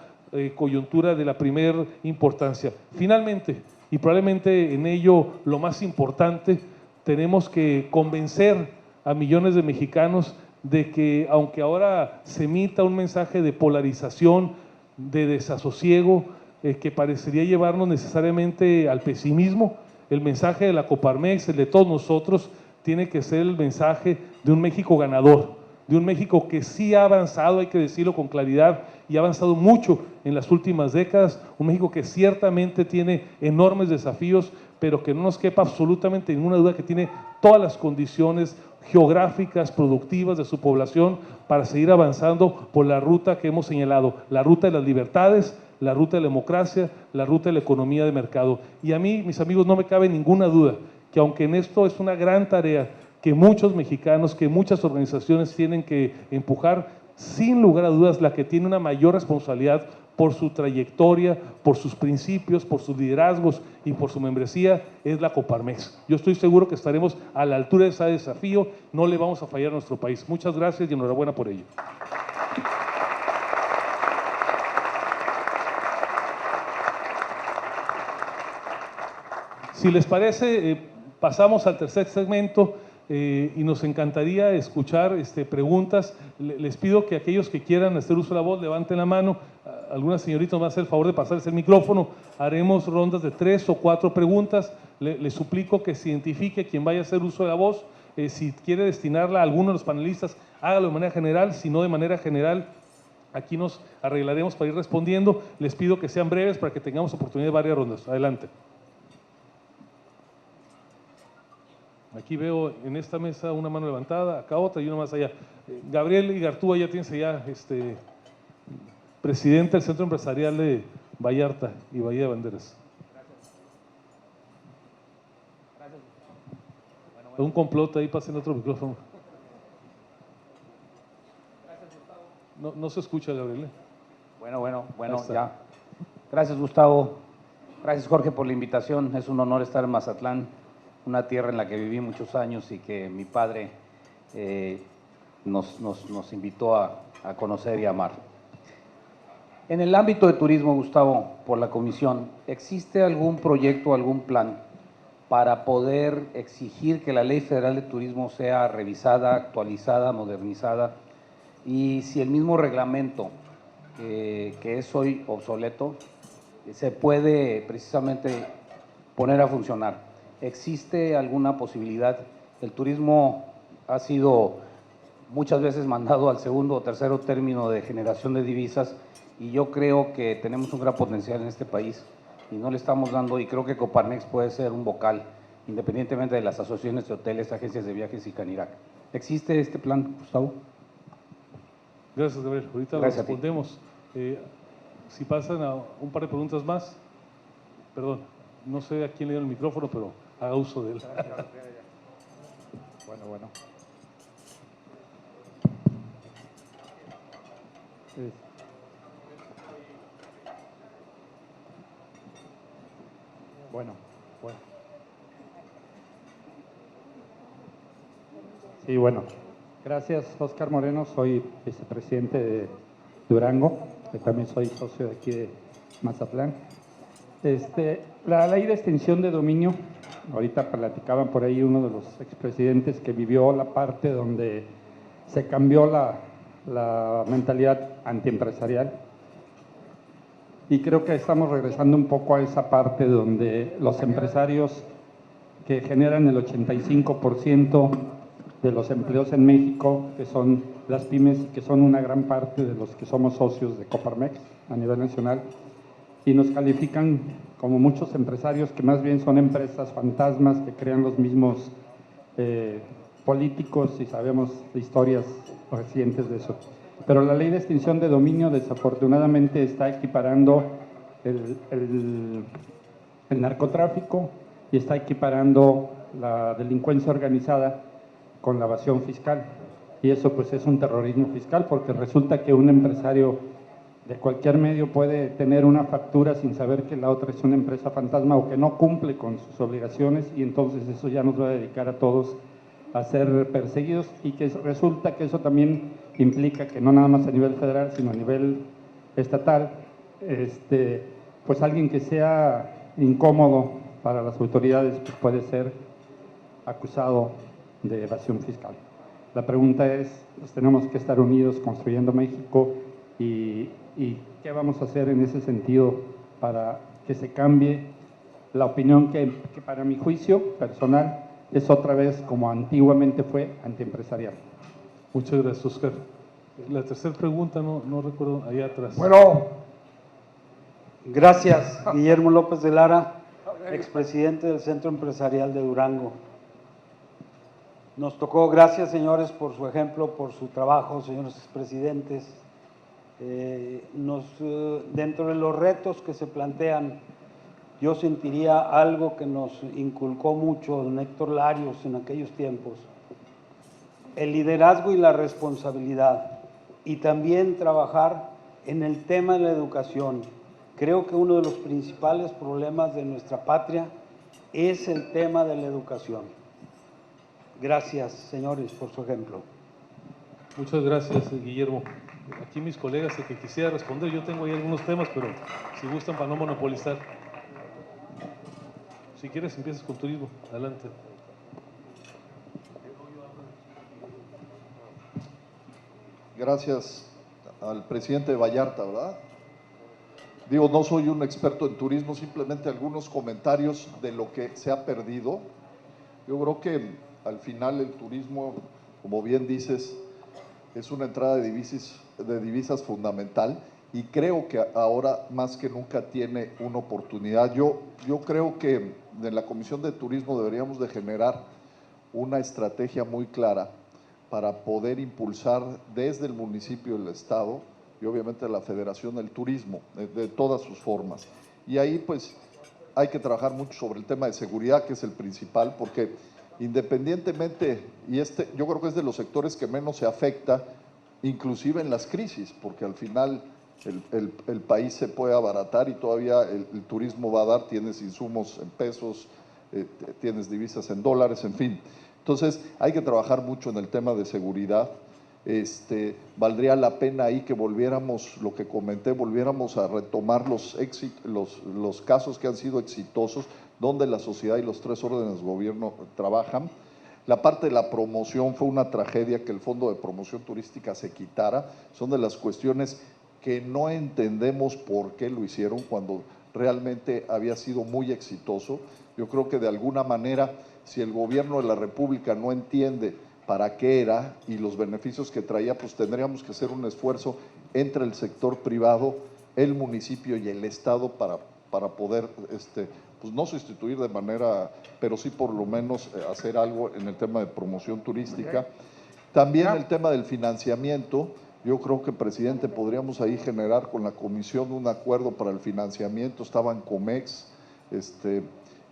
coyuntura de la primera importancia. Finalmente, y probablemente en ello lo más importante, tenemos que convencer a millones de mexicanos de que, aunque ahora se emita un mensaje de polarización, de desasosiego, que parecería llevarnos necesariamente al pesimismo, el mensaje de la Coparmex, el de todos nosotros, tiene que ser el mensaje de un México ganador, de un México que sí ha avanzado, hay que decirlo con claridad, y ha avanzado mucho en las últimas décadas, un México que ciertamente tiene enormes desafíos, pero que no nos quepa absolutamente ninguna duda que tiene todas las condiciones geográficas, productivas de su población para seguir avanzando por la ruta que hemos señalado, la ruta de las libertades, la ruta de la democracia, la ruta de la economía de mercado. Y a mí, mis amigos, no me cabe ninguna duda que aunque en esto es una gran tarea que muchos mexicanos, que muchas organizaciones tienen que empujar, sin lugar a dudas la que tiene una mayor responsabilidad por su trayectoria, por sus principios, por sus liderazgos y por su membresía, es la Coparmex. Yo estoy seguro que estaremos a la altura de ese desafío, no le vamos a fallar a nuestro país. Muchas gracias y enhorabuena por ello. Si les parece, pasamos al tercer segmento y nos encantaría escuchar preguntas. Les pido que aquellos que quieran hacer uso de la voz levanten la mano. Algunas señoritas nos van a hacer el favor de pasarse el micrófono. Haremos rondas de 3 o 4 preguntas. Les suplico que se identifique quien vaya a hacer uso de la voz. Si quiere destinarla a alguno de los panelistas, hágalo de manera general. Si no de manera general, aquí nos arreglaremos para ir respondiendo. Les pido que sean breves para que tengamos oportunidad de varias rondas. Adelante. Aquí veo en esta mesa una mano levantada, acá otra y una más allá. Gabriel Igartúa, ya tienes allá, presidente del Centro Empresarial de Vallarta y Bahía de Banderas. Gracias. Un complot ahí, pasen otro micrófono. Gracias, Gustavo. No se escucha, Gabriel. Bueno, ya. Gracias, Gustavo. Gracias, Jorge, por la invitación. Es un honor estar en Mazatlán, una tierra en la que viví muchos años y que mi padre nos invitó a conocer y amar. En el ámbito de turismo, Gustavo, por la comisión, ¿existe algún proyecto, algún plan para poder exigir que la Ley Federal de Turismo sea revisada, actualizada, modernizada? Y si el mismo reglamento, que es hoy obsoleto, se puede precisamente poner a funcionar. ¿Existe alguna posibilidad? El turismo ha sido muchas veces mandado al segundo o tercero término de generación de divisas y yo creo que tenemos un gran potencial en este país y no le estamos dando, y creo que Coparmex puede ser un vocal, independientemente de las asociaciones de hoteles, agencias de viajes y Canirac. ¿Existe este plan, Gustavo? Gracias, Gabriel. Ahorita Gracias, respondemos. Si pasan a un par de preguntas más, perdón, no sé a quién le dio el micrófono, pero haga uso de él. Bueno. Bueno. Sí, bueno. Gracias, Óscar Moreno. Soy vicepresidente de Durango, que también soy socio de aquí de Mazatlán. La ley de extinción de dominio, ahorita platicaban por ahí uno de los expresidentes que vivió la parte donde se cambió la mentalidad antiempresarial. Y creo que estamos regresando un poco a esa parte donde los empresarios que generan el 85% de los empleos en México, que son las pymes, que son una gran parte de los que somos socios de Coparmex a nivel nacional, y nos califican como muchos empresarios que más bien son empresas fantasmas que crean los mismos políticos, y sabemos de historias recientes de eso. Pero la ley de extinción de dominio desafortunadamente está equiparando el narcotráfico y está equiparando la delincuencia organizada con la evasión fiscal. Y eso pues es un terrorismo fiscal, porque resulta que un empresario de cualquier medio puede tener una factura sin saber que la otra es una empresa fantasma o que no cumple con sus obligaciones, y entonces eso ya nos va a dedicar a todos a ser perseguidos, y que resulta que eso también implica que no nada más a nivel federal, sino a nivel estatal, pues alguien que sea incómodo para las autoridades pues puede ser acusado de evasión fiscal. La pregunta es, pues tenemos que estar unidos construyendo México, y qué vamos a hacer en ese sentido para que se cambie la opinión que para mi juicio personal es otra vez como antiguamente fue antiempresarial. Muchas gracias, Óscar. La tercera pregunta, no recuerdo, allá atrás. Bueno, gracias, Guillermo López de Lara, expresidente del Centro Empresarial de Durango. Nos tocó, gracias señores por su ejemplo, por su trabajo, señores expresidentes. Dentro de los retos que se plantean, yo sentiría algo que nos inculcó mucho don Héctor Larios en aquellos tiempos: el liderazgo y la responsabilidad, y también trabajar en el tema de la educación. Creo que uno de los principales problemas de nuestra patria es el tema de la educación. Gracias, señores, por su ejemplo. Muchas gracias, Guillermo. Aquí mis colegas, el que quisiera responder, yo tengo ahí algunos temas, pero si gustan para no monopolizar. Si quieres, empiezas con turismo. Adelante. Gracias al presidente Vallarta, ¿verdad? Digo, no soy un experto en turismo, simplemente algunos comentarios de lo que se ha perdido. Yo creo que al final el turismo, como bien dices, es una entrada de divisas fundamental, y creo que ahora más que nunca tiene una oportunidad. Yo creo que en la Comisión de Turismo deberíamos de generar una estrategia muy clara para poder impulsar desde el municipio y el Estado, y obviamente la Federación del Turismo, de todas sus formas. Y ahí pues hay que trabajar mucho sobre el tema de seguridad, que es el principal, porque independientemente, y yo creo que es de los sectores que menos se afecta, inclusive en las crisis, porque al final el país se puede abaratar y todavía el turismo va a dar, tienes insumos en pesos, tienes divisas en dólares, en fin. Entonces hay que trabajar mucho en el tema de seguridad. Valdría la pena ahí que volviéramos, lo que comenté, volviéramos a retomar los casos que han sido exitosos, donde la sociedad y los tres órdenes de gobierno trabajan. La parte de la promoción fue una tragedia que el Fondo de Promoción Turística se quitara. Son de las cuestiones que no entendemos por qué lo hicieron cuando realmente había sido muy exitoso. Yo creo que de alguna manera, si el gobierno de la República no entiende para qué era y los beneficios que traía, pues tendríamos que hacer un esfuerzo entre el sector privado, el municipio y el Estado para poder, pues no sustituir de manera, pero sí por lo menos hacer algo en el tema de promoción turística. También el tema del financiamiento. Yo creo que, presidente, podríamos ahí generar con la comisión un acuerdo para el financiamiento. Estaba en Comex,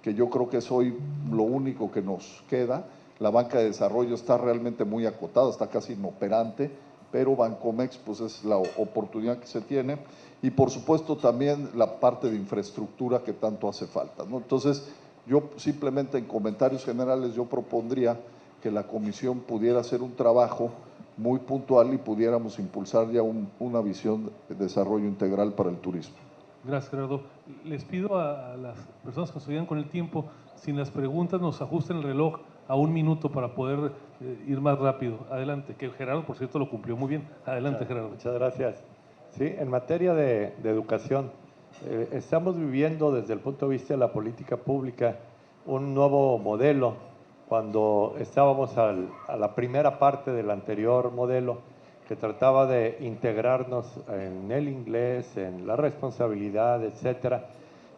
que yo creo que es hoy lo único que nos queda. La banca de desarrollo está realmente muy acotada, está casi inoperante, pero Bancomex pues es la oportunidad que se tiene y por supuesto también la parte de infraestructura que tanto hace falta, ¿no? Entonces, yo simplemente en comentarios generales yo propondría que la comisión pudiera hacer un trabajo muy puntual y pudiéramos impulsar ya una visión de desarrollo integral para el turismo. Gracias, Gerardo. Les pido a las personas que nos ayudan con el tiempo, sin las preguntas nos ajusten el reloj a 1 minuto para poder ir más rápido. Adelante, que Gerardo, por cierto, lo cumplió muy bien. Adelante, Gerardo. Muchas gracias. Sí, en materia de educación, estamos viviendo desde el punto de vista de la política pública un nuevo modelo. Cuando estábamos a la primera parte del anterior modelo, que trataba de integrarnos en el inglés, en la responsabilidad, etcétera.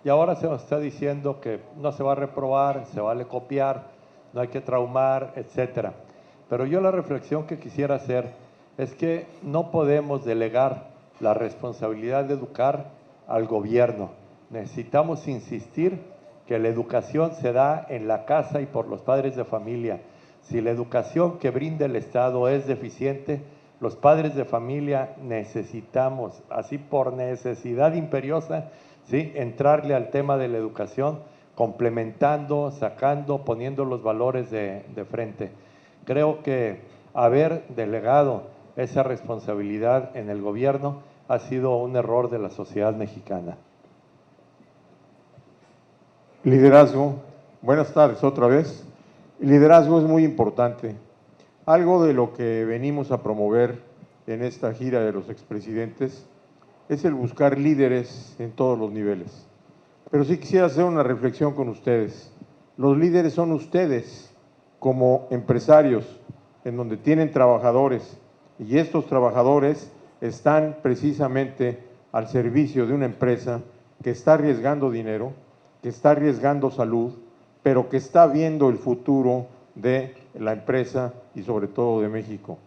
Y ahora se nos está diciendo que no se va a reprobar, se vale copiar, no hay que traumar, etcétera. Pero yo la reflexión que quisiera hacer es que no podemos delegar la responsabilidad de educar al gobierno. Necesitamos insistir que la educación se da en la casa y por los padres de familia. Si la educación que brinda el Estado es deficiente, los padres de familia necesitamos, así por necesidad imperiosa, ¿sí?, entrarle al tema de la educación, complementando, sacando, poniendo los valores de frente. Creo que haber delegado esa responsabilidad en el gobierno ha sido un error de la sociedad mexicana. Liderazgo. Buenas tardes otra vez. Liderazgo es muy importante. Algo de lo que venimos a promover en esta gira de los expresidentes es el buscar líderes en todos los niveles. Pero sí quisiera hacer una reflexión con ustedes. Los líderes son ustedes como empresarios, en donde tienen trabajadores, y estos trabajadores están precisamente al servicio de una empresa que está arriesgando dinero, que está arriesgando salud, pero que está viendo el futuro de la empresa y sobre todo de México.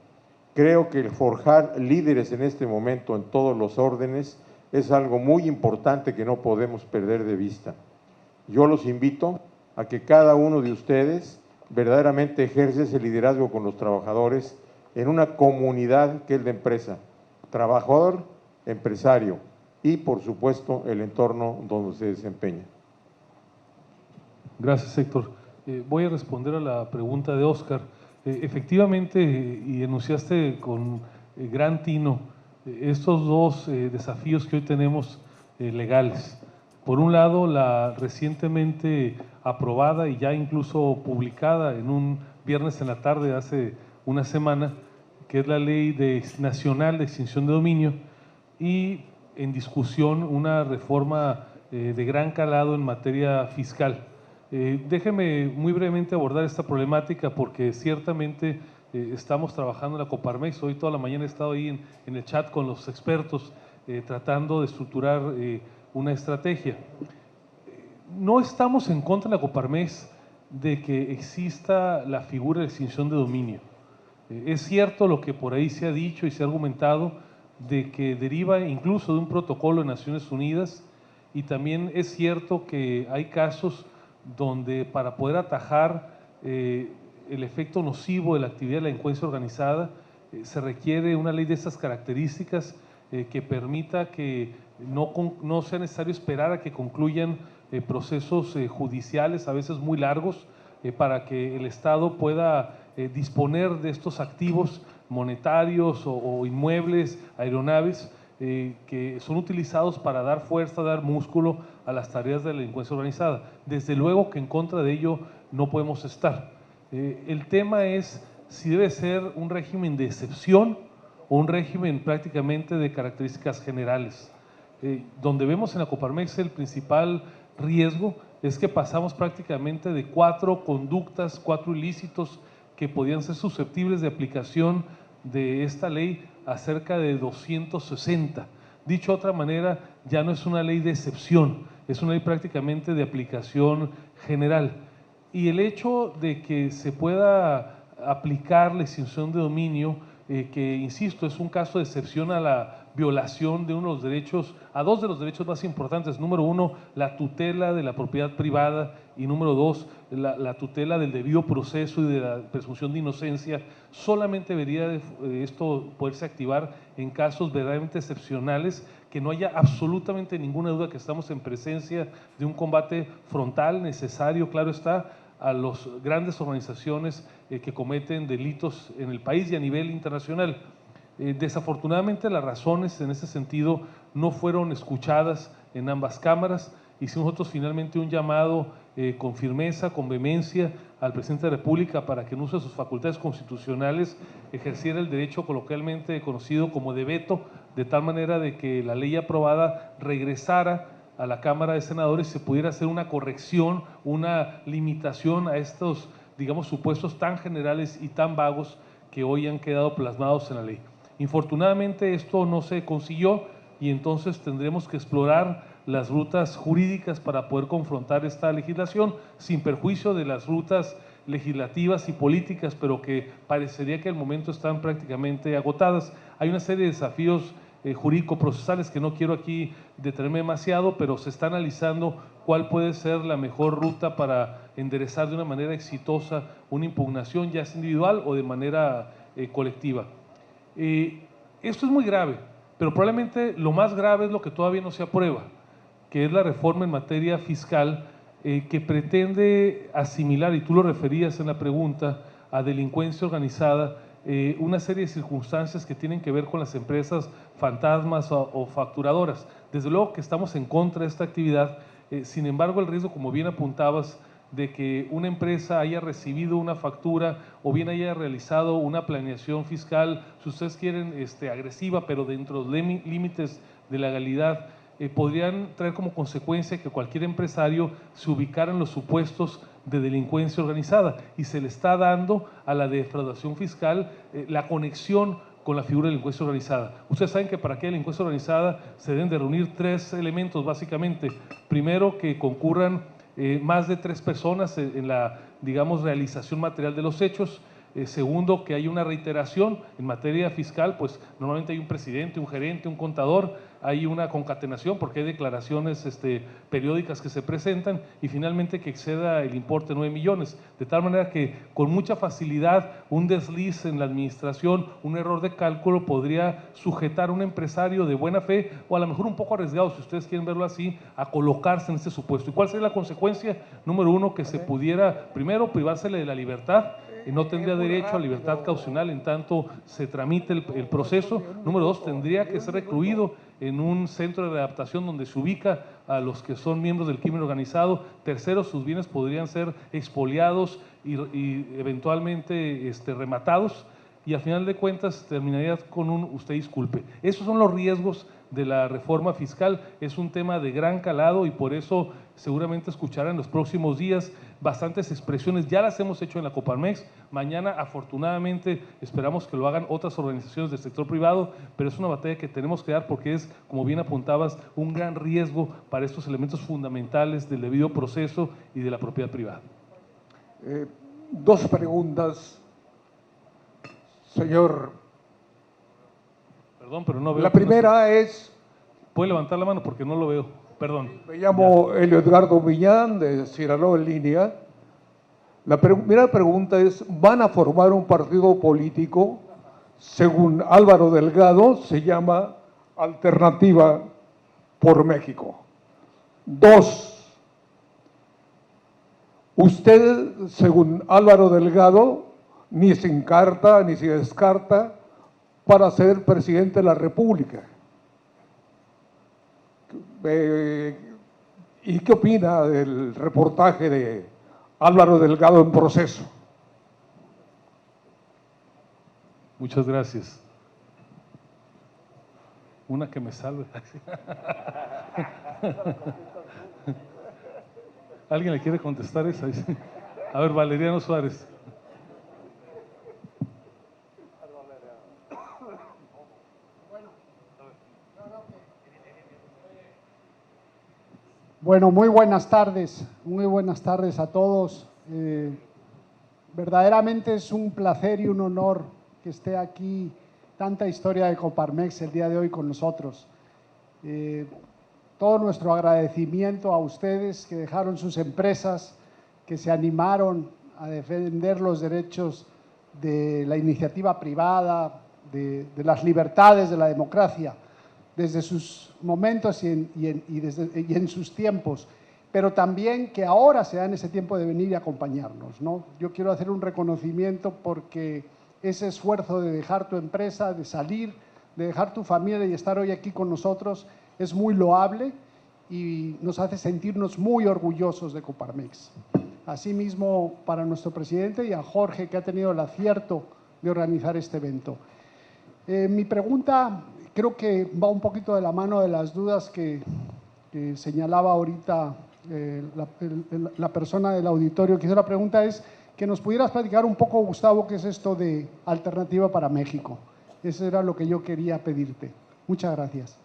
Creo que el forjar líderes en este momento en todos los órdenes es algo muy importante que no podemos perder de vista. Yo los invito a que cada uno de ustedes verdaderamente ejerce ese liderazgo con los trabajadores en una comunidad que es la empresa, trabajador, empresario y por supuesto el entorno donde se desempeña. Gracias, Héctor. Voy a responder a la pregunta de Óscar. Efectivamente, y enunciaste con gran tino estos dos desafíos que hoy tenemos legales. Por un lado, la recientemente aprobada y ya incluso publicada en un viernes en la tarde hace una semana, que es la Ley Nacional de Extinción de Dominio, y en discusión una reforma de gran calado en materia fiscal. Déjeme muy brevemente abordar esta problemática porque ciertamente estamos trabajando en la Coparmex. Hoy toda la mañana he estado ahí en el chat con los expertos tratando de estructurar una estrategia. No estamos en contra de la Coparmex de que exista la figura de extinción de dominio. Es cierto lo que por ahí se ha dicho y se ha argumentado de que deriva incluso de un protocolo de Naciones Unidas, y también es cierto que hay casos donde para poder atajar el efecto nocivo de la actividad de la delincuencia organizada se requiere una ley de estas características que permita que no sea necesario esperar a que concluyan procesos judiciales, a veces muy largos, para que el Estado pueda disponer de estos activos monetarios o inmuebles, aeronaves, que son utilizados para dar fuerza, dar músculo a las tareas de la delincuencia organizada. Desde luego que en contra de ello no podemos estar. El tema es si debe ser un régimen de excepción o un régimen prácticamente de características generales. Donde vemos en la Coparmex el principal riesgo es que pasamos prácticamente de 4 conductas, 4 ilícitos que podían ser susceptibles de aplicación de esta ley a cerca de 260. Dicho de otra manera, ya no es una ley de excepción, es una ley prácticamente de aplicación general. Y el hecho de que se pueda aplicar la extinción de dominio, que insisto, es un caso de excepción a la violación de uno de los derechos, a dos de los derechos más importantes. Número uno, la tutela de la propiedad privada, y número dos, la tutela del debido proceso y de la presunción de inocencia. Solamente debería esto poderse activar en casos verdaderamente excepcionales, que no haya absolutamente ninguna duda que estamos en presencia de un combate frontal necesario, claro está, a las grandes organizaciones que cometen delitos en el país y a nivel internacional. Desafortunadamente las razones en ese sentido no fueron escuchadas en ambas cámaras. Hicimos nosotros finalmente un llamado con firmeza, con vehemencia al presidente de la República para que en uso de sus facultades constitucionales ejerciera el derecho coloquialmente conocido como de veto, de tal manera de que la ley aprobada regresara a la Cámara de Senadores y se pudiera hacer una corrección, una limitación a estos, digamos, supuestos tan generales y tan vagos que hoy han quedado plasmados en la ley. Infortunadamente esto no se consiguió y entonces tendremos que explorar las rutas jurídicas para poder confrontar esta legislación sin perjuicio de las rutas legislativas y políticas, pero que parecería que al momento están prácticamente agotadas. Hay una serie de desafíos jurídico-procesales que no quiero aquí detenerme demasiado, pero se está analizando cuál puede ser la mejor ruta para enderezar de una manera exitosa una impugnación, ya sea individual o de manera colectiva. Esto es muy grave, pero probablemente lo más grave es lo que todavía no se aprueba, que es la reforma en materia fiscal que pretende asimilar, y tú lo referías en la pregunta, a delincuencia organizada, una serie de circunstancias que tienen que ver con las empresas fantasmas o facturadoras. Desde luego que estamos en contra de esta actividad, sin embargo el riesgo, como bien apuntabas, de que una empresa haya recibido una factura o bien haya realizado una planeación fiscal, si ustedes quieren, agresiva, pero dentro de los límites de legalidad, podrían traer como consecuencia que cualquier empresario se ubicara en los supuestos de delincuencia organizada, y se le está dando a la defraudación fiscal la conexión con la figura de delincuencia organizada. Ustedes saben que para que haya delincuencia organizada se deben de reunir tres elementos básicamente. Primero, que concurran más de 3 personas en la, digamos, realización material de los hechos. Segundo, que hay una reiteración en materia fiscal, pues normalmente hay un presidente, un gerente, un contador, hay una concatenación porque hay declaraciones periódicas que se presentan, y finalmente que exceda el importe de 9 millones, de tal manera que con mucha facilidad un desliz en la administración, un error de cálculo podría sujetar a un empresario de buena fe, o a lo mejor un poco arriesgado, si ustedes quieren verlo así, a colocarse en este supuesto. ¿Y cuál sería la consecuencia? Número uno, que se pudiera, primero, privársele de la libertad, y no tendría derecho a libertad caucional en tanto se tramite el proceso. Número dos, tendría que ser recluido en un centro de readaptación donde se ubica a los que son miembros del crimen organizado. Tercero, sus bienes podrían ser expoliados y eventualmente rematados, y al final de cuentas terminaría con un usted disculpe. Esos son los riesgos de la reforma fiscal. Es un tema de gran calado y por eso seguramente escucharán en los próximos días bastantes expresiones. Ya las hemos hecho en la Coparmex. Mañana, afortunadamente, esperamos que lo hagan otras organizaciones del sector privado, pero es una batalla que tenemos que dar porque es, como bien apuntabas, un gran riesgo para estos elementos fundamentales del debido proceso y de la propiedad privada. Dos preguntas, señor. Perdón, pero no veo. La primera es… ¿Puede levantar la mano? Porque no lo veo. Perdón. Me llamo Elio Edgardo Millán, de Sinaloa en línea. La primera pregunta es, ¿van a formar un partido político? Según Álvaro Delgado, se llama Alternativa por México. Dos, usted, según Álvaro Delgado, ni se encarta ni se descarta para ser presidente de la República. ¿Y qué opina del reportaje de Álvaro Delgado en Proceso? Muchas gracias. Una que me salve. ¿Alguien le quiere contestar esa? A ver, Valeriano Suárez. Bueno, muy buenas tardes a todos. Verdaderamente es un placer y un honor que esté aquí tanta historia de Coparmex el día de hoy con nosotros. Todo nuestro agradecimiento a ustedes que dejaron sus empresas, que se animaron a defender los derechos de la iniciativa privada, de las libertades, de la democracia, desde sus momentos y en sus tiempos, pero también que ahora se dan ese tiempo de venir y acompañarnos, ¿no? Yo quiero hacer un reconocimiento porque ese esfuerzo de dejar tu empresa, de salir, de dejar tu familia y estar hoy aquí con nosotros es muy loable y nos hace sentirnos muy orgullosos de Coparmex. Asimismo, para nuestro presidente y a Jorge, que ha tenido el acierto de organizar este evento. Mi pregunta creo que va un poquito de la mano de las dudas que señalaba ahorita la persona del auditorio que hizo la pregunta, es que nos pudieras platicar un poco, Gustavo, qué es esto de Alternativa para México. Eso era lo que yo quería pedirte. Muchas gracias.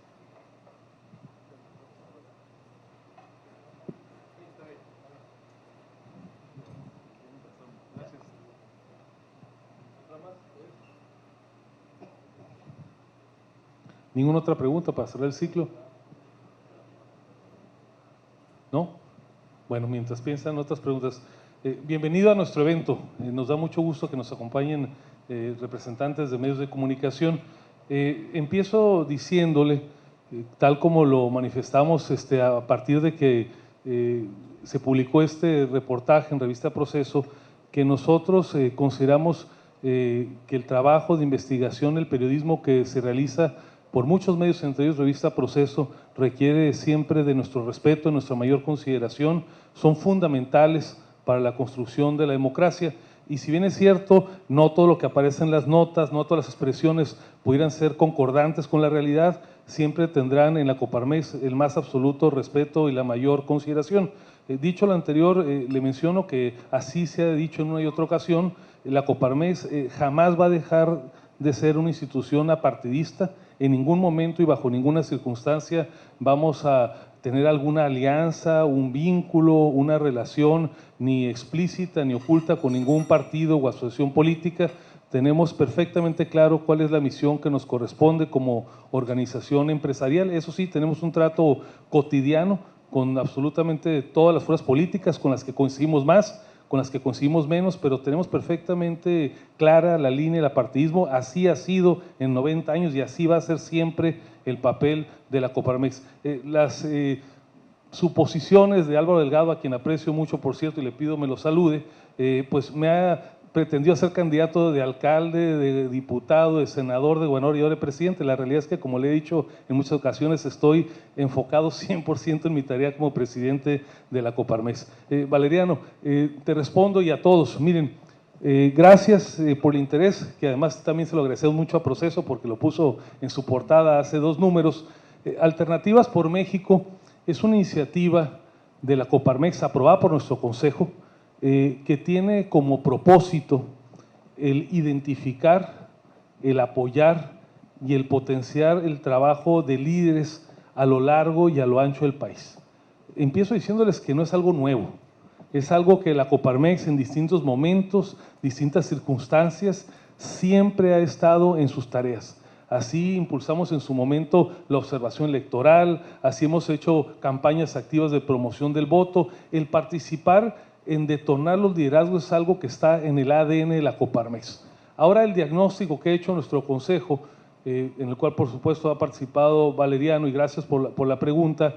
¿Ninguna otra pregunta para cerrar el ciclo? ¿No? Bueno, mientras piensan otras preguntas. Bienvenido a nuestro evento. Nos da mucho gusto que nos acompañen representantes de medios de comunicación. Empiezo diciéndole, tal como lo manifestamos a partir de que se publicó este reportaje en Revista Proceso, que nosotros consideramos que el trabajo de investigación, el periodismo que se realiza por muchos medios, entre ellos Revista Proceso, requiere siempre de nuestro respeto, de nuestra mayor consideración, son fundamentales para la construcción de la democracia. Y si bien es cierto, no todo lo que aparece en las notas, no todas las expresiones pudieran ser concordantes con la realidad, siempre tendrán en la Coparmex el más absoluto respeto y la mayor consideración. Dicho lo anterior, le menciono que así se ha dicho en una y otra ocasión, la Coparmex jamás va a dejar de ser una institución apartidista. En ningún momento y bajo ninguna circunstancia vamos a tener alguna alianza, un vínculo, una relación ni explícita ni oculta con ningún partido o asociación política. Tenemos perfectamente claro cuál es la misión que nos corresponde como organización empresarial. Eso sí, tenemos un trato cotidiano con absolutamente todas las fuerzas políticas, con las que coincidimos más, con las que coincidimos menos, pero tenemos perfectamente clara la línea del apartidismo. Así ha sido en 90 años y así va a ser siempre el papel de la Coparmex. Las suposiciones de Álvaro Delgado, a quien aprecio mucho, por cierto, y le pido me lo salude, pues me ha pretendió ser candidato de alcalde, de diputado, de senador, de gobernador y ahora de presidente. La realidad es que, como le he dicho en muchas ocasiones, estoy enfocado 100% en mi tarea como presidente de la Coparmex. Valeriano, te respondo y a todos. Miren, gracias por el interés, que además también se lo agradecemos mucho a Proceso porque lo puso en su portada hace 2 números. Alternativas por México es una iniciativa de la Coparmex aprobada por nuestro Consejo, que tiene como propósito el identificar, el apoyar y el potenciar el trabajo de líderes a lo largo y a lo ancho del país. Empiezo diciéndoles que no es algo nuevo, es algo que la Coparmex en distintos momentos, distintas circunstancias, siempre ha estado en sus tareas. Así impulsamos en su momento la observación electoral, así hemos hecho campañas activas de promoción del voto. El participar en detonar los liderazgos es algo que está en el ADN de la Coparmex. Ahora el diagnóstico que ha hecho nuestro Consejo, en el cual por supuesto ha participado Valeriano, y gracias por la pregunta,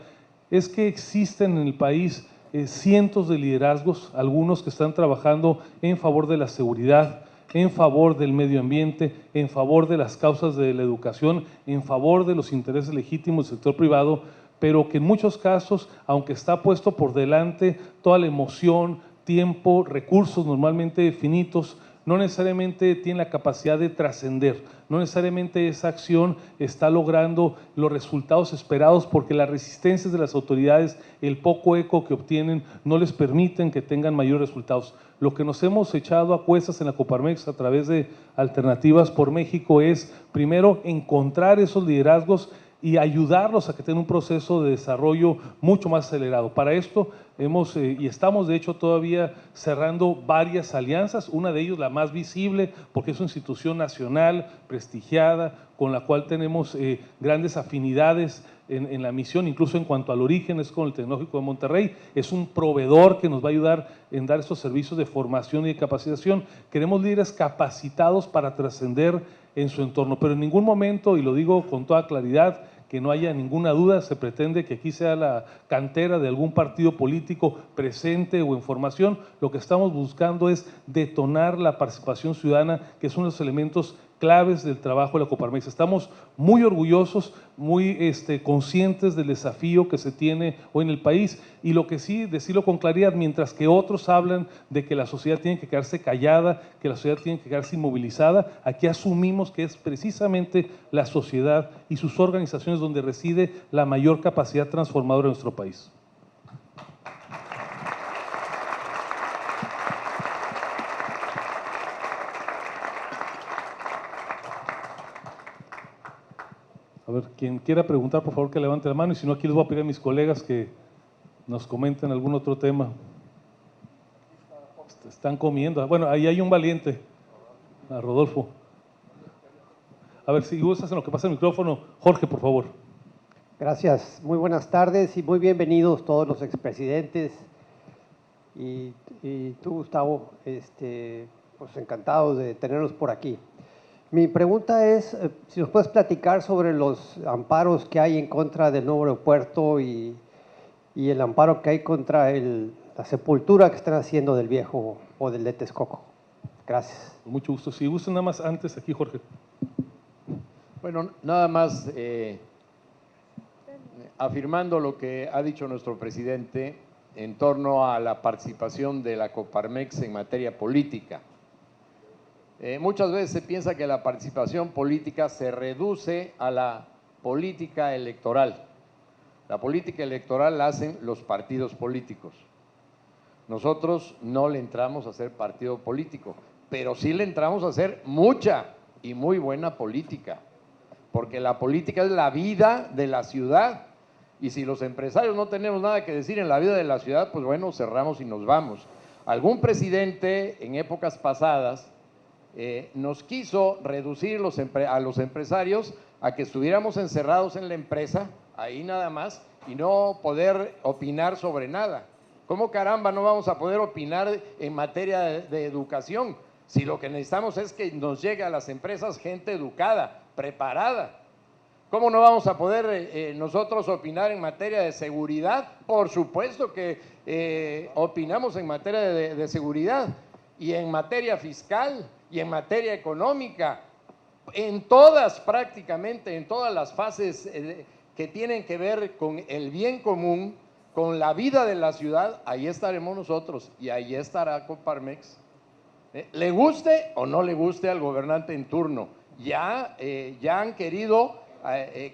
es que existen en el país cientos de liderazgos, algunos que están trabajando en favor de la seguridad, en favor del medio ambiente, en favor de las causas de la educación, en favor de los intereses legítimos del sector privado, pero que en muchos casos, aunque está puesto por delante toda la emoción, tiempo, recursos normalmente finitos, no necesariamente tiene la capacidad de trascender, no necesariamente esa acción está logrando los resultados esperados porque las resistencias de las autoridades, el poco eco que obtienen, no les permiten que tengan mayores resultados. Lo que nos hemos echado a cuestas en la Coparmex a través de Alternativas por México es, primero, encontrar esos liderazgos y ayudarlos a que tengan un proceso de desarrollo mucho más acelerado. Para esto hemos y estamos de hecho todavía cerrando varias alianzas, una de ellas la más visible porque es una institución nacional, prestigiada, con la cual tenemos grandes afinidades en la misión, incluso en cuanto al origen, es con el Tecnológico de Monterrey, es un proveedor que nos va a ayudar en dar estos servicios de formación y de capacitación. Queremos líderes capacitados para trascender en su entorno, pero en ningún momento, y lo digo con toda claridad, que no haya ninguna duda, se pretende que aquí sea la cantera de algún partido político presente o en formación. Lo que estamos buscando es detonar la participación ciudadana, que es uno de los elementos claves del trabajo de la Coparmex. Estamos muy orgullosos, muy conscientes del desafío que se tiene hoy en el país, y lo que sí, decirlo con claridad, mientras que otros hablan de que la sociedad tiene que quedarse callada, que la sociedad tiene que quedarse inmovilizada, aquí asumimos que es precisamente la sociedad y sus organizaciones donde reside la mayor capacidad transformadora de nuestro país. A ver, quien quiera preguntar, por favor, que levante la mano, y si no, aquí les voy a pedir a mis colegas que nos comenten algún otro tema. Están comiendo. Bueno, ahí hay un valiente, a Rodolfo. A ver, si gustas en lo que pasa el micrófono, Jorge, por favor. Gracias, muy buenas tardes y muy bienvenidos todos los expresidentes y tú, Gustavo, pues encantados de tenerlos por aquí. Mi pregunta es, si nos puedes platicar sobre los amparos que hay en contra del nuevo aeropuerto y el amparo que hay contra la sepultura que están haciendo del viejo o del de Texcoco. Gracias. Con mucho gusto. Si gustan nada más antes aquí, Jorge. Bueno, nada más afirmando lo que ha dicho nuestro presidente en torno a la participación de la Coparmex en materia política. Muchas veces se piensa que la participación política se reduce a la política electoral. La política electoral la hacen los partidos políticos. Nosotros no le entramos a hacer partido político, pero sí le entramos a hacer mucha y muy buena política, porque la política es la vida de la ciudad, y si los empresarios no tenemos nada que decir en la vida de la ciudad, pues bueno, cerramos y nos vamos. Algún presidente en épocas pasadas nos quiso reducir a los empresarios a que estuviéramos encerrados en la empresa, ahí nada más, y no poder opinar sobre nada. ¿Cómo caramba no vamos a poder opinar en materia de educación si lo que necesitamos es que nos llegue a las empresas gente educada, preparada? ¿Cómo no vamos a poder nosotros opinar en materia de seguridad? Por supuesto que opinamos en materia de seguridad, y en materia fiscal, y en materia económica, en todas prácticamente, en todas las fases que tienen que ver con el bien común, con la vida de la ciudad, ahí estaremos nosotros y ahí estará Coparmex. Le guste o no le guste al gobernante en turno, ya han querido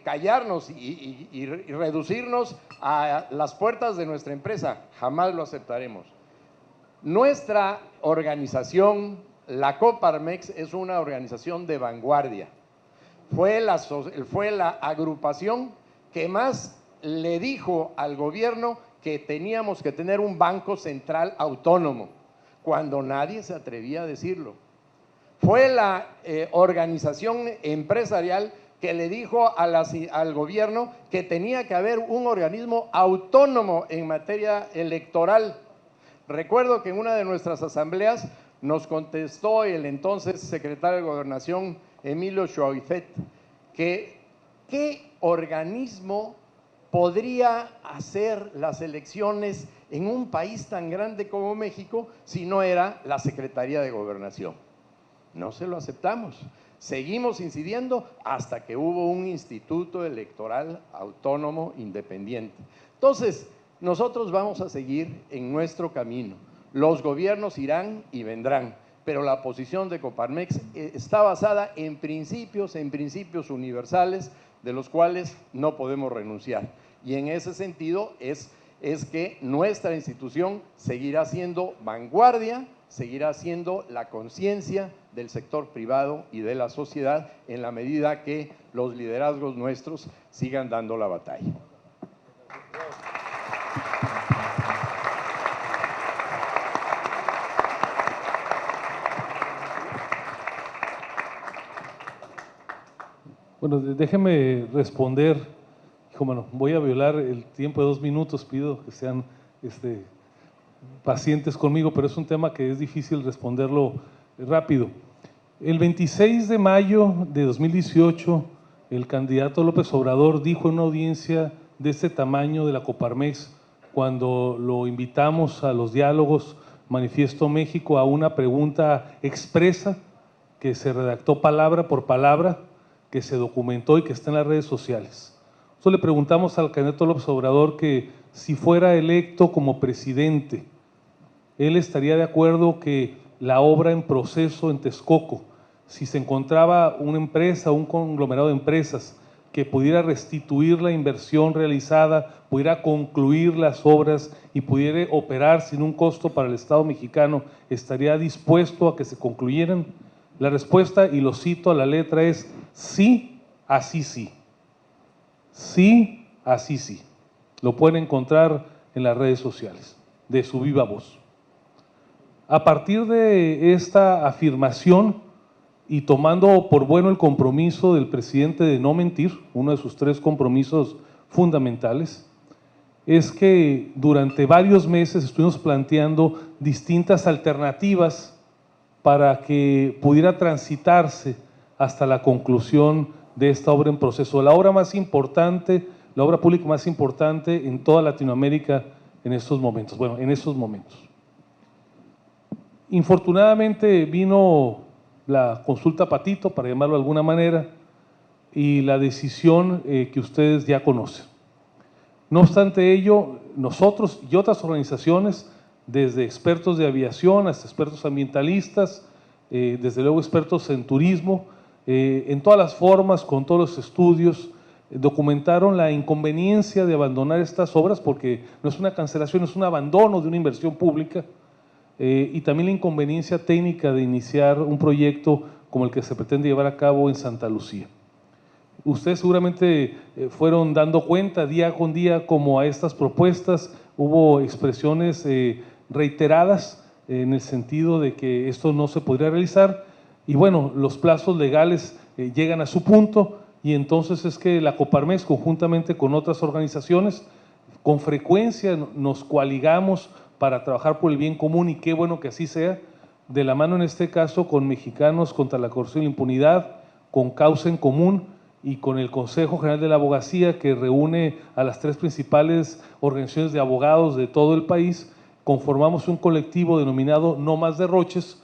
callarnos y reducirnos a las puertas de nuestra empresa, jamás lo aceptaremos. Nuestra organización, la Coparmex, es una organización de vanguardia. Fue la agrupación que más le dijo al gobierno que teníamos que tener un banco central autónomo, cuando nadie se atrevía a decirlo. Fue la organización empresarial que le dijo al gobierno que tenía que haber un organismo autónomo en materia electoral. Recuerdo que en una de nuestras asambleas nos contestó el entonces secretario de Gobernación, Emilio Schwaifet, que qué organismo podría hacer las elecciones en un país tan grande como México si no era la Secretaría de Gobernación. No se lo aceptamos. Seguimos incidiendo hasta que hubo un instituto electoral autónomo independiente. Entonces, nosotros vamos a seguir en nuestro camino. Los gobiernos irán y vendrán, pero la posición de Coparmex está basada en principios universales de los cuales no podemos renunciar. Y en ese sentido es que nuestra institución seguirá siendo vanguardia seguirá siendo la conciencia del sector privado y de la sociedad en la medida que los liderazgos nuestros sigan dando la batalla. Bueno, déjeme responder. Bueno, voy a violar el tiempo de 2 minutos, pido que sean pacientes conmigo, pero es un tema que es difícil responderlo rápido. El 26 de mayo de 2018, el candidato López Obrador dijo en una audiencia de este tamaño de la Coparmex, cuando lo invitamos a los diálogos Manifiesto México, a una pregunta expresa que se redactó palabra por palabra, que se documentó y que está en las redes sociales. Nosotros le preguntamos al candidato López Obrador que si fuera electo como presidente, él estaría de acuerdo que la obra en proceso en Texcoco, si se encontraba una empresa, un conglomerado de empresas que pudiera restituir la inversión realizada, pudiera concluir las obras y pudiera operar sin un costo para el Estado mexicano, ¿estaría dispuesto a que se concluyeran? La respuesta, y lo cito a la letra, es sí, así sí. Sí, así sí. Lo pueden encontrar en las redes sociales, de su viva voz. A partir de esta afirmación y tomando por bueno el compromiso del presidente de no mentir, uno de sus 3 compromisos fundamentales, es que durante varios meses estuvimos planteando distintas alternativas para que pudiera transitarse hasta la conclusión de esta obra en proceso. La obra más importante, la obra pública más importante en toda Latinoamérica en estos momentos. Bueno, en esos momentos. Infortunadamente vino la consulta Patito, para llamarlo de alguna manera, y la decisión que ustedes ya conocen. No obstante ello, nosotros y otras organizaciones, desde expertos de aviación hasta expertos ambientalistas, desde luego expertos en turismo, en todas las formas, con todos los estudios, documentaron la inconveniencia de abandonar estas obras, porque no es una cancelación, es un abandono de una inversión pública, y también la inconveniencia técnica de iniciar un proyecto como el que se pretende llevar a cabo en Santa Lucía. Ustedes seguramente fueron dando cuenta día con día como a estas propuestas hubo expresiones reiteradas en el sentido de que esto no se podría realizar, y bueno, los plazos legales llegan a su punto, y entonces es que la Coparmex, conjuntamente con otras organizaciones, con frecuencia nos coaligamos para trabajar por el bien común, y qué bueno que así sea, de la mano en este caso con Mexicanos contra la Corrupción y la Impunidad, con Causa en Común y con el Consejo General de la Abogacía, que reúne a las 3 principales organizaciones de abogados de todo el país. Conformamos un colectivo denominado No Más Derroches,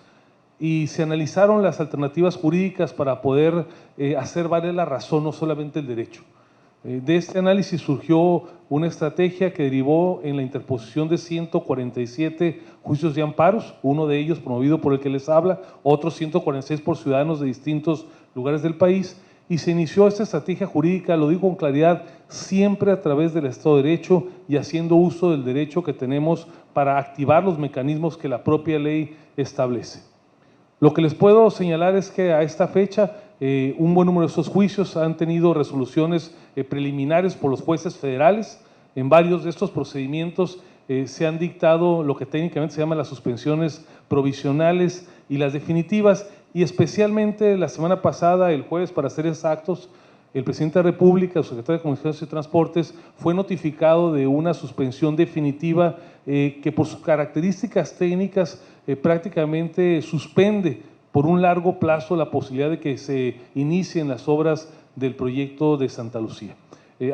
y se analizaron las alternativas jurídicas para poder hacer valer la razón, no solamente el derecho. De este análisis surgió una estrategia que derivó en la interposición de 147 juicios de amparos, uno de ellos promovido por el que les habla, otros 146 por ciudadanos de distintos lugares del país, y se inició esta estrategia jurídica, lo digo con claridad, siempre a través del Estado de Derecho y haciendo uso del derecho que tenemos para activar los mecanismos que la propia ley establece. Lo que les puedo señalar es que a esta fecha un buen número de estos juicios han tenido resoluciones preliminares por los jueces federales. En varios de estos procedimientos se han dictado lo que técnicamente se llama las suspensiones provisionales y las definitivas, y especialmente la semana pasada, el jueves para ser exactos, el presidente de la República, el secretario de Comunicaciones y Transportes, fue notificado de una suspensión definitiva que por sus características técnicas prácticamente suspende por un largo plazo la posibilidad de que se inicien las obras del proyecto de Santa Lucía.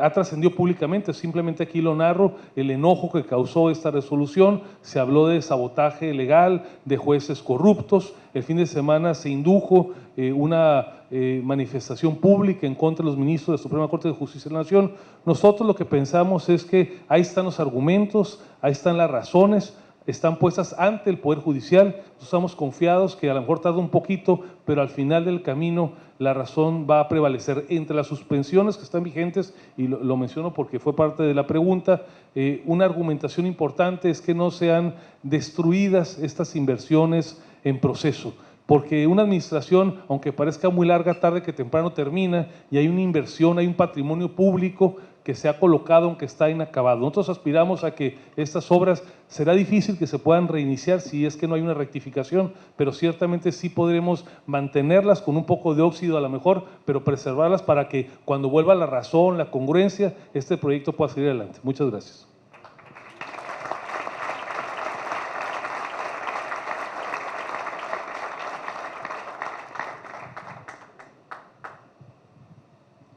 Ha trascendido públicamente, simplemente aquí lo narro, el enojo que causó esta resolución. Se habló de sabotaje legal, de jueces corruptos. El fin de semana se indujo una manifestación pública en contra de los ministros de la Suprema Corte de Justicia de la Nación. Nosotros lo que pensamos es que ahí están los argumentos, ahí están las razones, están puestas ante el Poder Judicial. Estamos confiados que a lo mejor tarda un poquito, pero al final del camino la razón va a prevalecer. Entre las suspensiones que están vigentes, y lo menciono porque fue parte de la pregunta, una argumentación importante es que no sean destruidas estas inversiones en proceso, porque una administración, aunque parezca muy larga, tarde que temprano termina, y hay una inversión, hay un patrimonio público que se ha colocado aunque está inacabado. Nosotros aspiramos a que estas obras, será difícil que se puedan reiniciar si es que no hay una rectificación, pero ciertamente sí podremos mantenerlas con un poco de óxido a lo mejor, pero preservarlas para que cuando vuelva la razón, la congruencia, este proyecto pueda seguir adelante. Muchas gracias.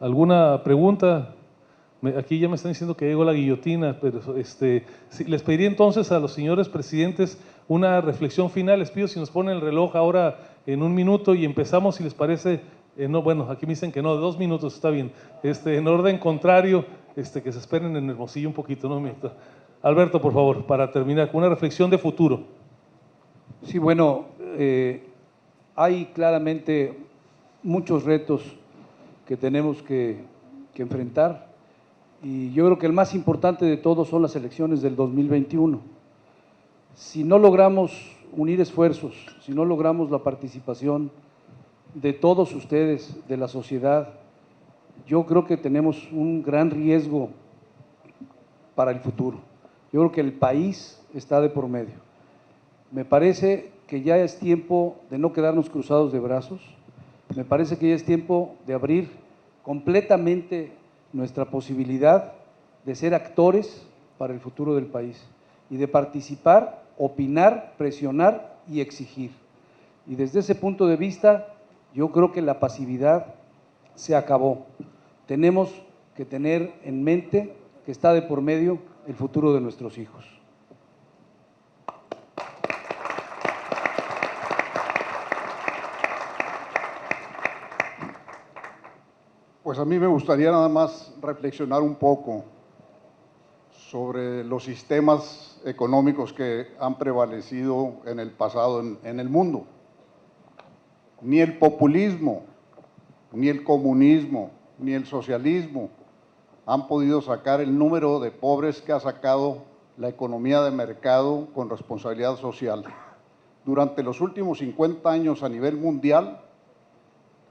¿Alguna pregunta? Aquí ya me están diciendo que llegó la guillotina, pero sí, les pediría entonces a los señores presidentes una reflexión final. Les pido si nos ponen el reloj ahora en 1 minuto y empezamos, si les parece. No, bueno, aquí me dicen que no, 2 minutos, está bien. En orden contrario, que se esperen en Hermosillo un poquito, ¿no? Alberto, por favor, para terminar, con una reflexión de futuro. Sí, bueno, hay claramente muchos retos que tenemos que enfrentar, y yo creo que el más importante de todos son las elecciones del 2021. Si no logramos unir esfuerzos, si no logramos la participación de todos ustedes, de la sociedad, yo creo que tenemos un gran riesgo para el futuro. Yo creo que el país está de por medio. Me parece que ya es tiempo de no quedarnos cruzados de brazos. Me parece que ya es tiempo de abrir completamente nuestra posibilidad de ser actores para el futuro del país y de participar, opinar, presionar y exigir. Y desde ese punto de vista, yo creo que la pasividad se acabó. Tenemos que tener en mente que está de por medio el futuro de nuestros hijos. Pues a mí me gustaría nada más reflexionar un poco sobre los sistemas económicos que han prevalecido en el pasado en el mundo. Ni el populismo, ni el comunismo, ni el socialismo han podido sacar el número de pobres que ha sacado la economía de mercado con responsabilidad social. Durante los últimos 50 años a nivel mundial,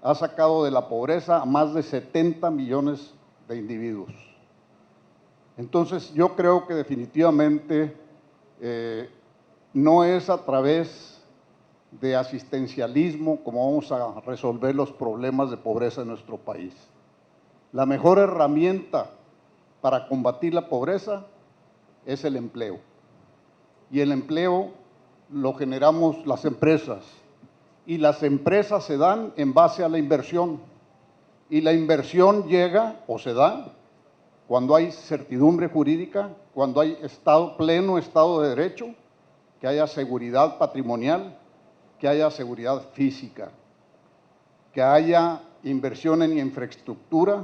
ha sacado de la pobreza a más de 70 millones de individuos. Entonces, yo creo que definitivamente no es a través de asistencialismo como vamos a resolver los problemas de pobreza en nuestro país. La mejor herramienta para combatir la pobreza es el empleo. Y el empleo lo generamos las empresas. Y las empresas se dan en base a la inversión. Y la inversión llega o se da cuando hay certidumbre jurídica, cuando hay pleno Estado de Derecho, que haya seguridad patrimonial, que haya seguridad física, que haya inversión en infraestructura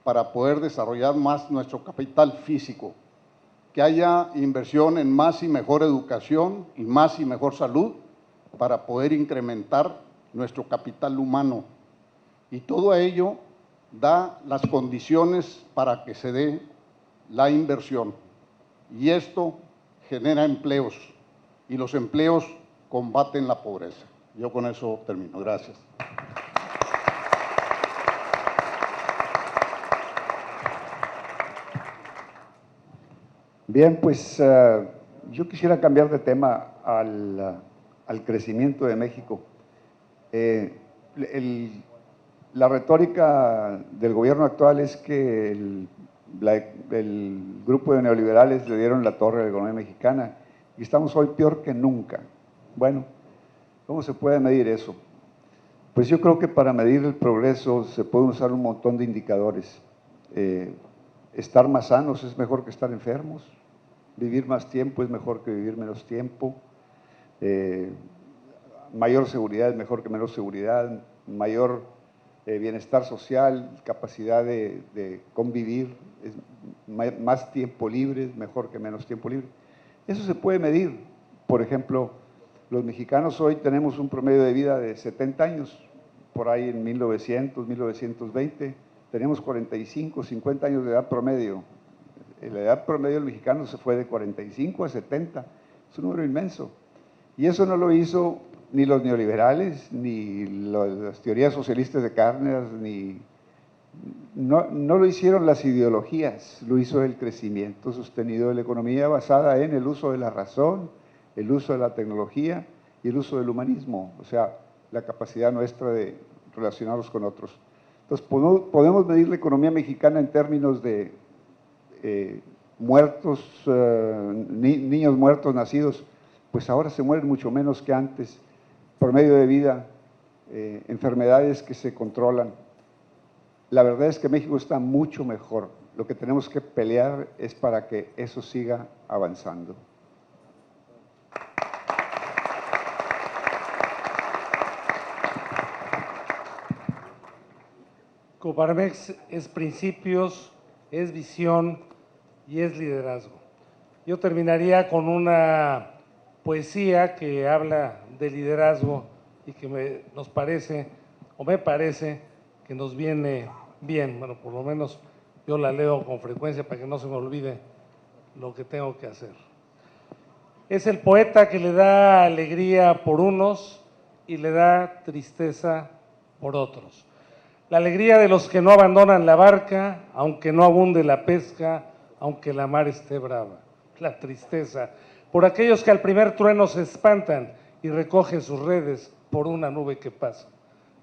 para poder desarrollar más nuestro capital físico, que haya inversión en más y mejor educación y más y mejor salud, para poder incrementar nuestro capital humano. Y todo ello da las condiciones para que se dé la inversión. Y esto genera empleos, y los empleos combaten la pobreza. Yo con eso termino. Gracias. Bien, pues yo quisiera cambiar de tema al crecimiento de México. La retórica del gobierno actual es que el grupo de neoliberales le dieron la torre a la economía mexicana y estamos hoy peor que nunca. Bueno, ¿cómo se puede medir eso? Pues yo creo que para medir el progreso se puede usar un montón de indicadores. Estar más sanos es mejor que estar enfermos, vivir más tiempo es mejor que vivir menos tiempo, mayor seguridad es mejor que menos seguridad, mayor bienestar social, capacidad de convivir, más tiempo libre es mejor que menos tiempo libre. Eso se puede medir Por ejemplo, los mexicanos hoy tenemos un promedio de vida de 70 años, por ahí en 1900, 1920, tenemos 45, 50 años de edad promedio. La edad promedio del mexicano se fue de 45 a 70, es un número inmenso. Y eso no lo hizo ni los neoliberales, ni las teorías socialistas de Carnes, no lo hicieron las ideologías, lo hizo el crecimiento sostenido de la economía basada en el uso de la razón, el uso de la tecnología y el uso del humanismo, o sea, la capacidad nuestra de relacionarnos con otros. Entonces, podemos medir la economía mexicana en términos de muertos, niños muertos nacidos, pues ahora se mueren mucho menos que antes, promedio de vida, enfermedades que se controlan. La verdad es que México está mucho mejor. Lo que tenemos que pelear es para que eso siga avanzando. Coparmex es principios, es visión y es liderazgo. Yo terminaría con una poesía que habla de liderazgo y que nos parece, o me parece, que nos viene bien. Bueno, por lo menos yo la leo con frecuencia para que no se me olvide lo que tengo que hacer. Es el poeta que le da alegría por unos y le da tristeza por otros. La alegría de los que no abandonan la barca, aunque no abunde la pesca, aunque la mar esté brava. La tristeza por aquellos que al primer trueno se espantan y recogen sus redes por una nube que pasa.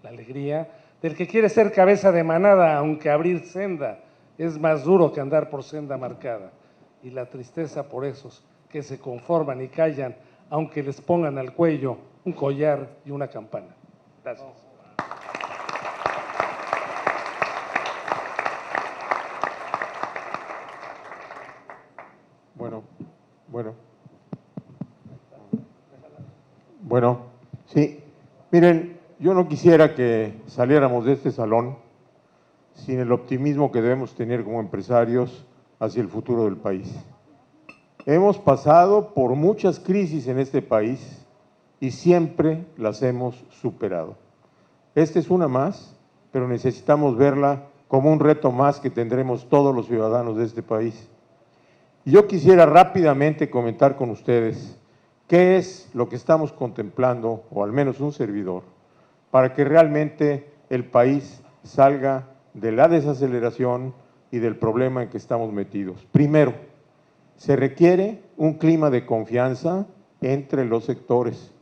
La alegría del que quiere ser cabeza de manada, aunque abrir senda es más duro que andar por senda marcada. Y la tristeza por esos que se conforman y callan, aunque les pongan al cuello un collar y una campana. Gracias. Bueno, sí. Miren, yo no quisiera que saliéramos de este salón sin el optimismo que debemos tener como empresarios hacia el futuro del país. Hemos pasado por muchas crisis en este país y siempre las hemos superado. Esta es una más, pero necesitamos verla como un reto más que tendremos todos los ciudadanos de este país. Y yo quisiera rápidamente comentar con ustedes qué es lo que estamos contemplando, o al menos un servidor, para que realmente el país salga de la desaceleración y del problema en que estamos metidos. Primero, se requiere un clima de confianza entre los sectores,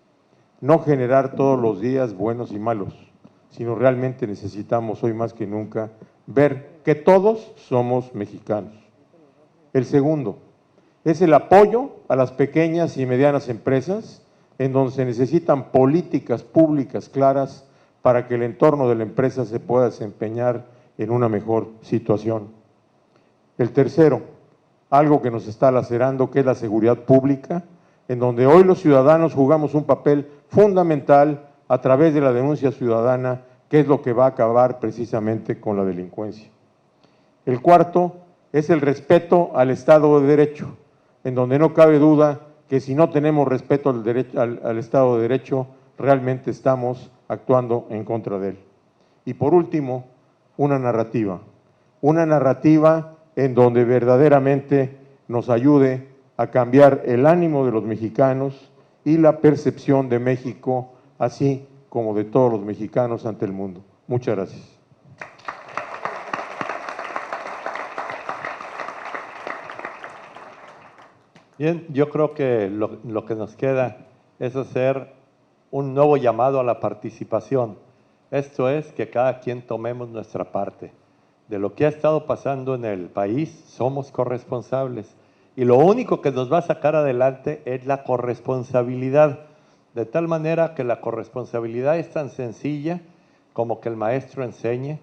no generar todos los días buenos y malos, sino realmente necesitamos hoy más que nunca ver que todos somos mexicanos. El segundo es el apoyo a las pequeñas y medianas empresas, en donde se necesitan políticas públicas claras para que el entorno de la empresa se pueda desempeñar en una mejor situación. El tercero, algo que nos está lacerando, que es la seguridad pública, en donde hoy los ciudadanos jugamos un papel fundamental a través de la denuncia ciudadana, que es lo que va a acabar precisamente con la delincuencia. El cuarto es el respeto al Estado de Derecho, en donde no cabe duda que si no tenemos respeto al Estado de Derecho, realmente estamos actuando en contra de él. Y por último, una narrativa en donde verdaderamente nos ayude a cambiar el ánimo de los mexicanos y la percepción de México, así como de todos los mexicanos ante el mundo. Muchas gracias. Bien, yo creo que lo que nos queda es hacer un nuevo llamado a la participación. Esto es que cada quien tomemos nuestra parte. De lo que ha estado pasando en el país, somos corresponsables. Y lo único que nos va a sacar adelante es la corresponsabilidad. De tal manera que la corresponsabilidad es tan sencilla como que el maestro enseñe,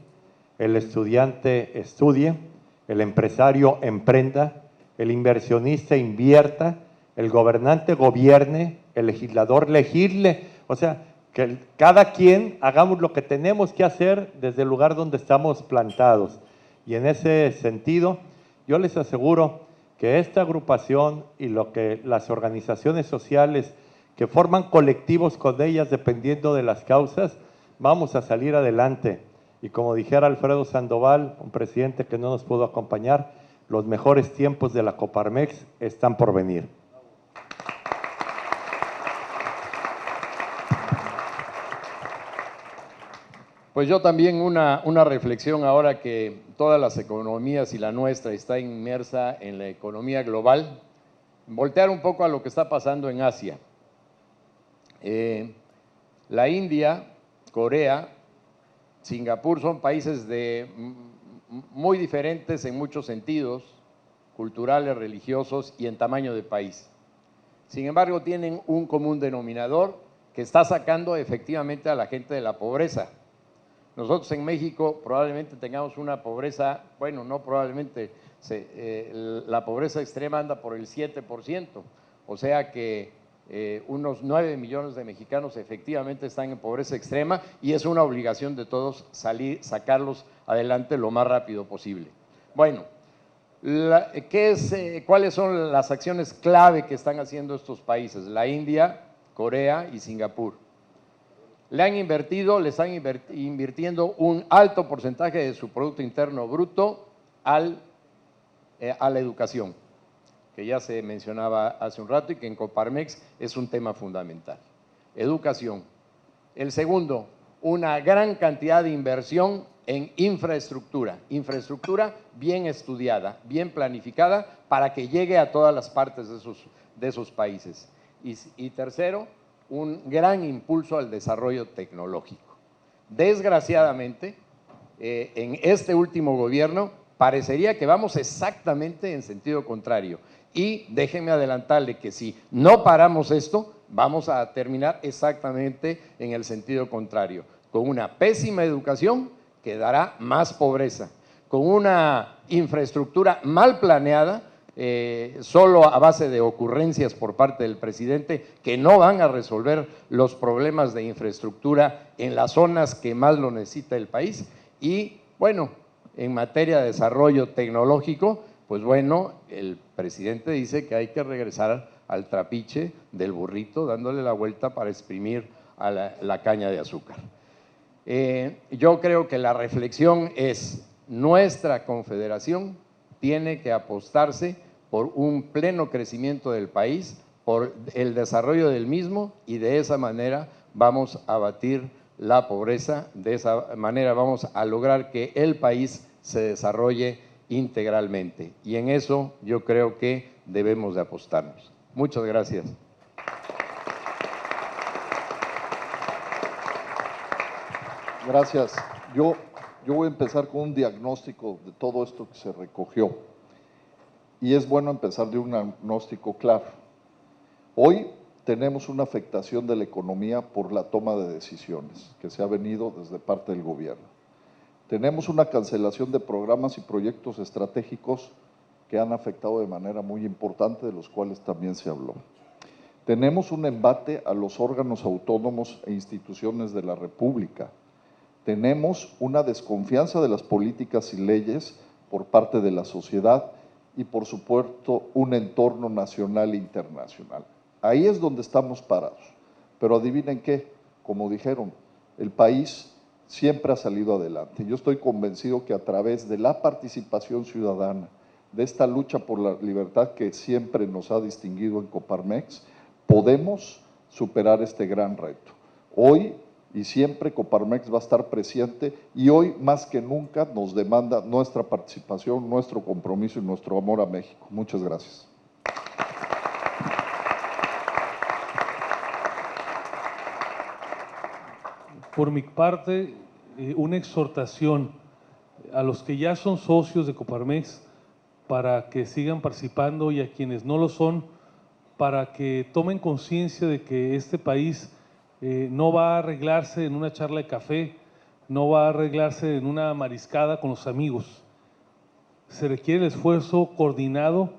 el estudiante estudie, el empresario emprenda, el inversionista invierta, el gobernante gobierne, el legislador legisle. O sea, que cada quien hagamos lo que tenemos que hacer desde el lugar donde estamos plantados. Y en ese sentido, yo les aseguro que esta agrupación y lo que las organizaciones sociales que forman colectivos con ellas dependiendo de las causas, vamos a salir adelante. Y como dijera Alfredo Sandoval, un presidente que no nos pudo acompañar, los mejores tiempos de la Coparmex están por venir. Pues yo también una reflexión ahora que todas las economías y la nuestra está inmersa en la economía global, voltear un poco a lo que está pasando en Asia. La India, Corea, Singapur son países muy diferentes en muchos sentidos, culturales, religiosos y en tamaño de país. Sin embargo, tienen un común denominador que está sacando efectivamente a la gente de la pobreza. Nosotros en México probablemente tengamos una pobreza, bueno, no probablemente, la pobreza extrema anda por el 7%, o sea que unos 9 millones de mexicanos efectivamente están en pobreza extrema y es una obligación de todos sacarlos adelante lo más rápido posible. Bueno, ¿cuáles son las acciones clave que están haciendo estos países? La India, Corea y Singapur. Le están invirtiendo un alto porcentaje de su Producto Interno Bruto a la educación, que ya se mencionaba hace un rato y que en Coparmex es un tema fundamental. Educación. El segundo, una gran cantidad de inversión en infraestructura bien estudiada, bien planificada para que llegue a todas las partes de esos países. Y tercero, un gran impulso al desarrollo tecnológico. Desgraciadamente, en este último gobierno parecería que vamos exactamente en sentido contrario. Y déjenme adelantarle que si no paramos esto, vamos a terminar exactamente en el sentido contrario, con una pésima educación que dará más pobreza, con una infraestructura mal planeada, solo a base de ocurrencias por parte del presidente que no van a resolver los problemas de infraestructura en las zonas que más lo necesita el país. Y bueno, en materia de desarrollo tecnológico, pues bueno, el presidente dice que hay que regresar al trapiche del burrito, dándole la vuelta para exprimir a la caña de azúcar. Yo creo que la reflexión es, nuestra confederación tiene que apostarse por un pleno crecimiento del país, por el desarrollo del mismo, y de esa manera vamos a abatir la pobreza, de esa manera vamos a lograr que el país se desarrolle integralmente. Y en eso yo creo que debemos de apostarnos. Muchas gracias. Gracias. Yo voy a empezar con un diagnóstico de todo esto que se recogió. Y es bueno empezar de un diagnóstico claro. Hoy tenemos una afectación de la economía por la toma de decisiones que se ha venido desde parte del gobierno. Tenemos una cancelación de programas y proyectos estratégicos que han afectado de manera muy importante, de los cuales también se habló. Tenemos un embate a los órganos autónomos e instituciones de la República. Tenemos una desconfianza de las políticas y leyes por parte de la sociedad y, por supuesto, un entorno nacional e internacional. Ahí es donde estamos parados. Pero adivinen qué, como dijeron, el país siempre ha salido adelante. Yo estoy convencido que a través de la participación ciudadana, de esta lucha por la libertad que siempre nos ha distinguido en Coparmex, podemos superar este gran reto. Hoy y siempre Coparmex va a estar presente y hoy más que nunca nos demanda nuestra participación, nuestro compromiso y nuestro amor a México. Muchas gracias. Por mi parte, una exhortación a los que ya son socios de Coparmex para que sigan participando y a quienes no lo son, para que tomen conciencia de que este país no va a arreglarse en una charla de café, no va a arreglarse en una mariscada con los amigos. Se requiere el esfuerzo coordinado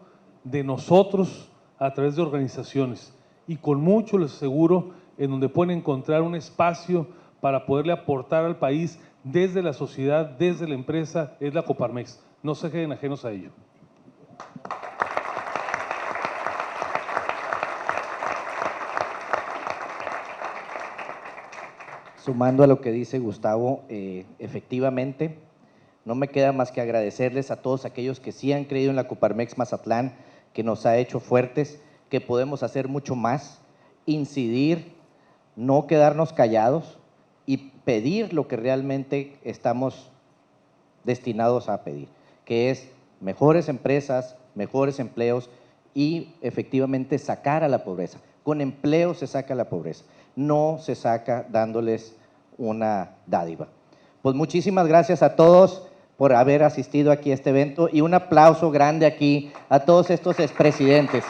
de nosotros a través de organizaciones y con mucho, les aseguro, en donde pueden encontrar un espacio para poderle aportar al país desde la sociedad, desde la empresa, es la Coparmex. No se queden ajenos a ello. Sumando a lo que dice Gustavo, efectivamente, no me queda más que agradecerles a todos aquellos que sí han creído en la Coparmex Mazatlán, que nos ha hecho fuertes, que podemos hacer mucho más, incidir, no quedarnos callados y pedir lo que realmente estamos destinados a pedir, que es mejores empresas, mejores empleos y efectivamente sacar a la pobreza. Con empleo se saca la pobreza, no se saca dándoles una dádiva. Pues muchísimas gracias a todos por haber asistido aquí a este evento y un aplauso grande aquí a todos estos expresidentes.